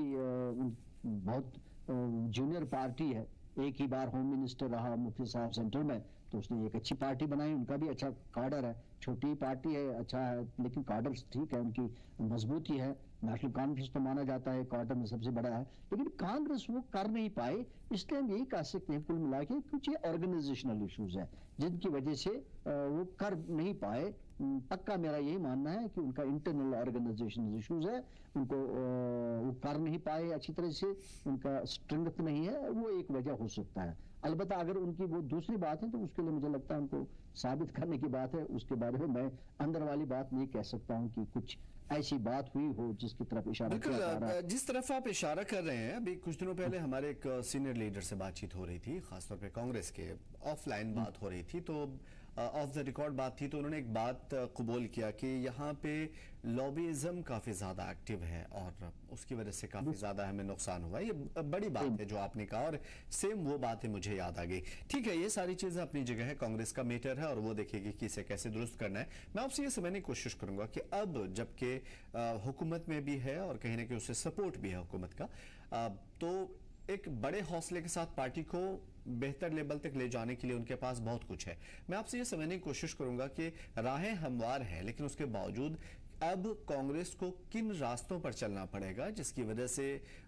बहुत जूनियर पार्टी है, एक ही बार होम मिनिस्टर रहा मुफ्ती साहब सेंटर में, तो उसने एक अच्छी पार्टी बनाई, उनका भी अच्छा कार्डर है, छोटी पार्टी है, अच्छा है, लेकिन कार्डर ठीक है, उनकी मजबूती है। नेशनल कॉन्फ्रेंस तो माना जाता है कार्डर में सबसे बड़ा है, लेकिन कांग्रेस वो कर नहीं पाए। इसलिए हम यही कह सकते हैं कुल मिला के कुछ ऑर्गेनाइजेशनल इश्यूज है जिनकी वजह से वो कर नहीं पाए। पक्का मेरा यही मानना है कि उनका इंटरनल ऑर्गेनाइजेशनल इश्यूज है, उनको वो कर नहीं पाए अच्छी तरह से, उनका स्ट्रेंथ नहीं है, वो एक वजह हो सकता है। अलबत्ता अगर उनकी वो दूसरी बात है तो उसके लिए मुझे लगता है उनको साबित करने की बात है, उसके बारे में मैं अंदर वाली बात नहीं कह सकता हूँ कि कुछ ऐसी बात हुई हो जिसकी तरफ इशारा किया जा रहा है। जिस तरफ आप इशारा कर रहे हैं, अभी कुछ दिनों पहले हमारे एक सीनियर लीडर से बातचीत हो रही थी, खासतौर पे कांग्रेस के, ऑफलाइन बात हो रही थी, तो ऑफ द रिकॉर्ड बात थी, तो उन्होंने एक बात कबूल किया कि यहाँ पे लॉबीइज्म काफी ज्यादा एक्टिव है और उसकी वजह से काफी ज्यादा हमें नुकसान हुआ। ये बड़ी बात है जो आपने कहा, और सेम वो बातें मुझे याद आ गई। ठीक है, ये सारी चीजें अपनी जगह है, कांग्रेस का मेटर है और वो देखेगी कि इसे कैसे दुरुस्त करना है। मैं आपसे ये समझने की कोशिश करूंगा कि अब जबकि हुकूमत में भी है और कहीं ना कहीं उससे सपोर्ट भी है हुकूमत का, तो एक बड़े हौसले के साथ पार्टी को बेहतर लेवल तक ले जाने के लिए उनके पास बहुत कुछ है। मैं आपसे ये समझने की कोशिश करूंगा कि राहें हमवार हैं, लेकिन उसके बावजूद अब कांग्रेस को किन रास्तों पर चलना पड़ेगा जिसकी वजह से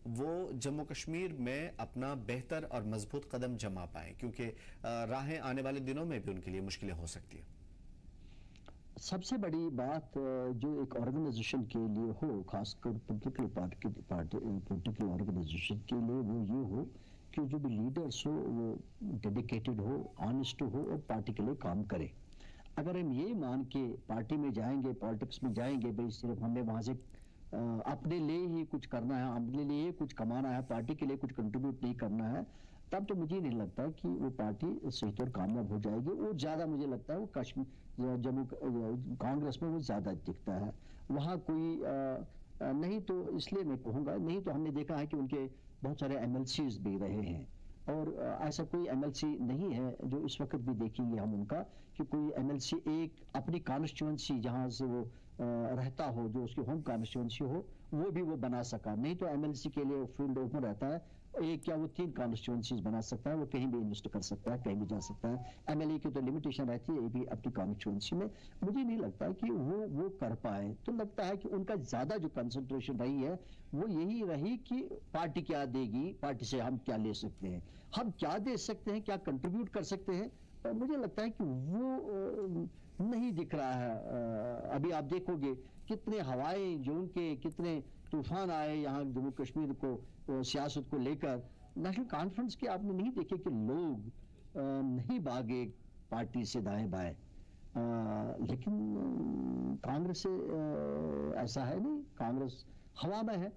वो जम्मू कश्मीर में अपना बेहतर और मजबूत कदम जमा पाए, क्योंकि राहें आने वाले दिनों में भी उनके लिए मुश्किलें हो सकती है। सबसे बड़ी बात जो एक ऑर्गेनाइजेशन के लिए हो, खासकर पॉलिटिकल ऑर्गेनाइजेशन के लिए, वो ये हो कि जो भी लीडर्स हो वो डेडिकेटेड हो, ऑनेस्ट हो और पार्टी के लिए काम करे। अगर हम ये मान के पार्टी में जाएंगे, पॉलिटिक्स में जाएंगे, भाई सिर्फ हमने वहाँ से अपने लिए ही कुछ करना है, अपने लिए कुछ कमाना है, पार्टी के लिए कुछ कंट्रीब्यूट नहीं करना है, तब तो मुझे नहीं लगता कि वो पार्टी सही तौर कामयाब हो जाएगी। और ज़्यादा मुझे लगता है वो कश्मीर जम्मू कांग्रेस में वो ज़्यादा दिखता है। वहाँ कोई नहीं तो इसलिए मैं कहूँगा, नहीं तो हमने देखा है कि उनके बहुत सारे MLCs भी रहे हैं, और ऐसा कोई MLC नहीं है जो इस वक्त भी देखेंगे हम उनका कि कोई MLC एक अपनी कॉन्स्टिट्यूंसी जहाँ से वो रहता हो, जो उसकी होम कॉन्स्टिट्यूंसी हो, वो भी वो बना सका। नहीं तो MLC के लिए फील्ड ओपन रहता है, एक या वो 3 कॉन्स्टिट्यूंसीज बना सकता है, वो कहीं भी इन्वेस्ट कर सकता है, कहीं भी जा सकता है। MLA की तो लिमिटेशन रहती है भी अपनी कॉन्स्टिट्यूंसी में। मुझे नहीं लगता कि वो कर पाए। तो लगता है कि उनका ज्यादा जो कंसंट्रेशन रही है वो यही रही कि पार्टी क्या देगी, पार्टी से हम क्या ले सकते हैं, हम क्या दे सकते हैं, क्या कंट्रीब्यूट कर सकते हैं। और मुझे लगता है कि वो नहीं दिख रहा है। अभी आप देखोगे कितने हवाएं जो उनके, कितने तूफान आए यहाँ जम्मू कश्मीर को सियासत को लेकर। नेशनल कॉन्फ्रेंस के आपने नहीं देखे कि लोग नहीं भागे पार्टी से दाएं बाएं, लेकिन कांग्रेस से ऐसा है नहीं, कांग्रेस हवा में है।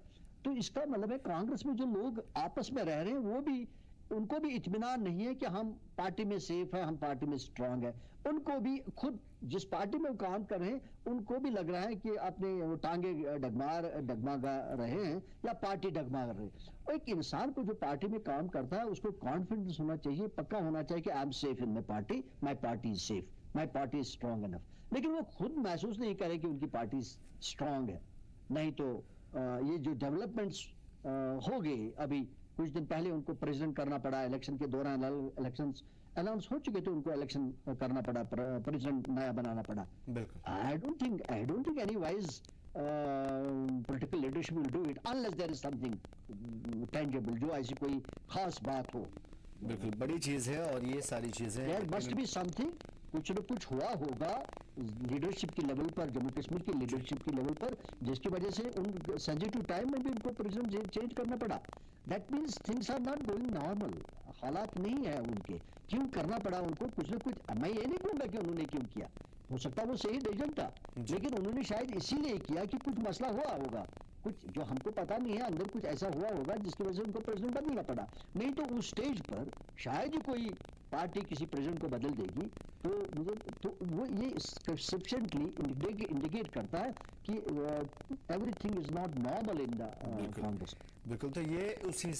तो इसका मतलब है कांग्रेस में जो लोग आपस में रह रहे हैं वो भी, उनको भी इत्मीनान नहीं है कि हम पार्टी में सेफ है, हम पार्टी में स्ट्रांग है। उनको भी खुद जिस पार्टी में वो काम कर रहे हैं उनको भी लग रहा है कि अपने टांगे डगमगा रहे हैं या पार्टी डगमगा रहे हैं। और एक इंसान को जो पार्टी में काम करता है उसको कॉन्फिडेंस होना चाहिए, पक्का होना चाहिए कि I am safe in my party is safe, my party is strong enough. लेकिन वो खुद महसूस नहीं करे कि उनकी पार्टी स्ट्रांग है। नहीं तो ये जो डेवलपमेंट्स हो गए, अभी कुछ दिन पहले उनको प्रेसिडेंट करना पड़ा, इलेक्शन के दौरान इलेक्शन अनाउंस हो चुके थे, उनको इलेक्शन करना पड़ा, प्रेसिडेंट नया बनाना पड़ा। I don't think any wise political leadership will do it unless there is something tangible, जो ऐसी कोई खास बात हो। बिल्कुल बड़ी चीज है और ये सारी चीजें देयर मस्ट बी समथिंग, कुछ न कुछ हुआ होगा लीडरशिप की लेवल पर, जम्मू कश्मीर की लीडरशिप की लेवल पर, जिसकी वजह से उन सेंसिटिव टाइम में भी उनको प्रेसिडेंट चेंज करना पड़ा। That means things are not going normal, हालात नहीं है उनके। क्यों करना पड़ा उनको कुछ न कुछ? मैं ये नहीं कहूँगा कि उन्होंने क्यों किया, हो सकता है वो सही डिसीजन था, लेकिन उन्होंने शायद इसीलिए किया कि कुछ मसला हुआ होगा, कुछ जो हमको पता नहीं है, अंदर कुछ ऐसा हुआ होगा जिसकी वजह से उनको प्रेसिडेंट बदलना पड़ा। नहीं तो उस स्टेज पर शायद कोई पार्टी किसी प्रेसिडेंट को बदल देगी, तो मुझे तो वो ये सफिशिएंटली इंडिकेट करता है कि everything is not normal in the Congress. बिल्कुल, तो ये उसी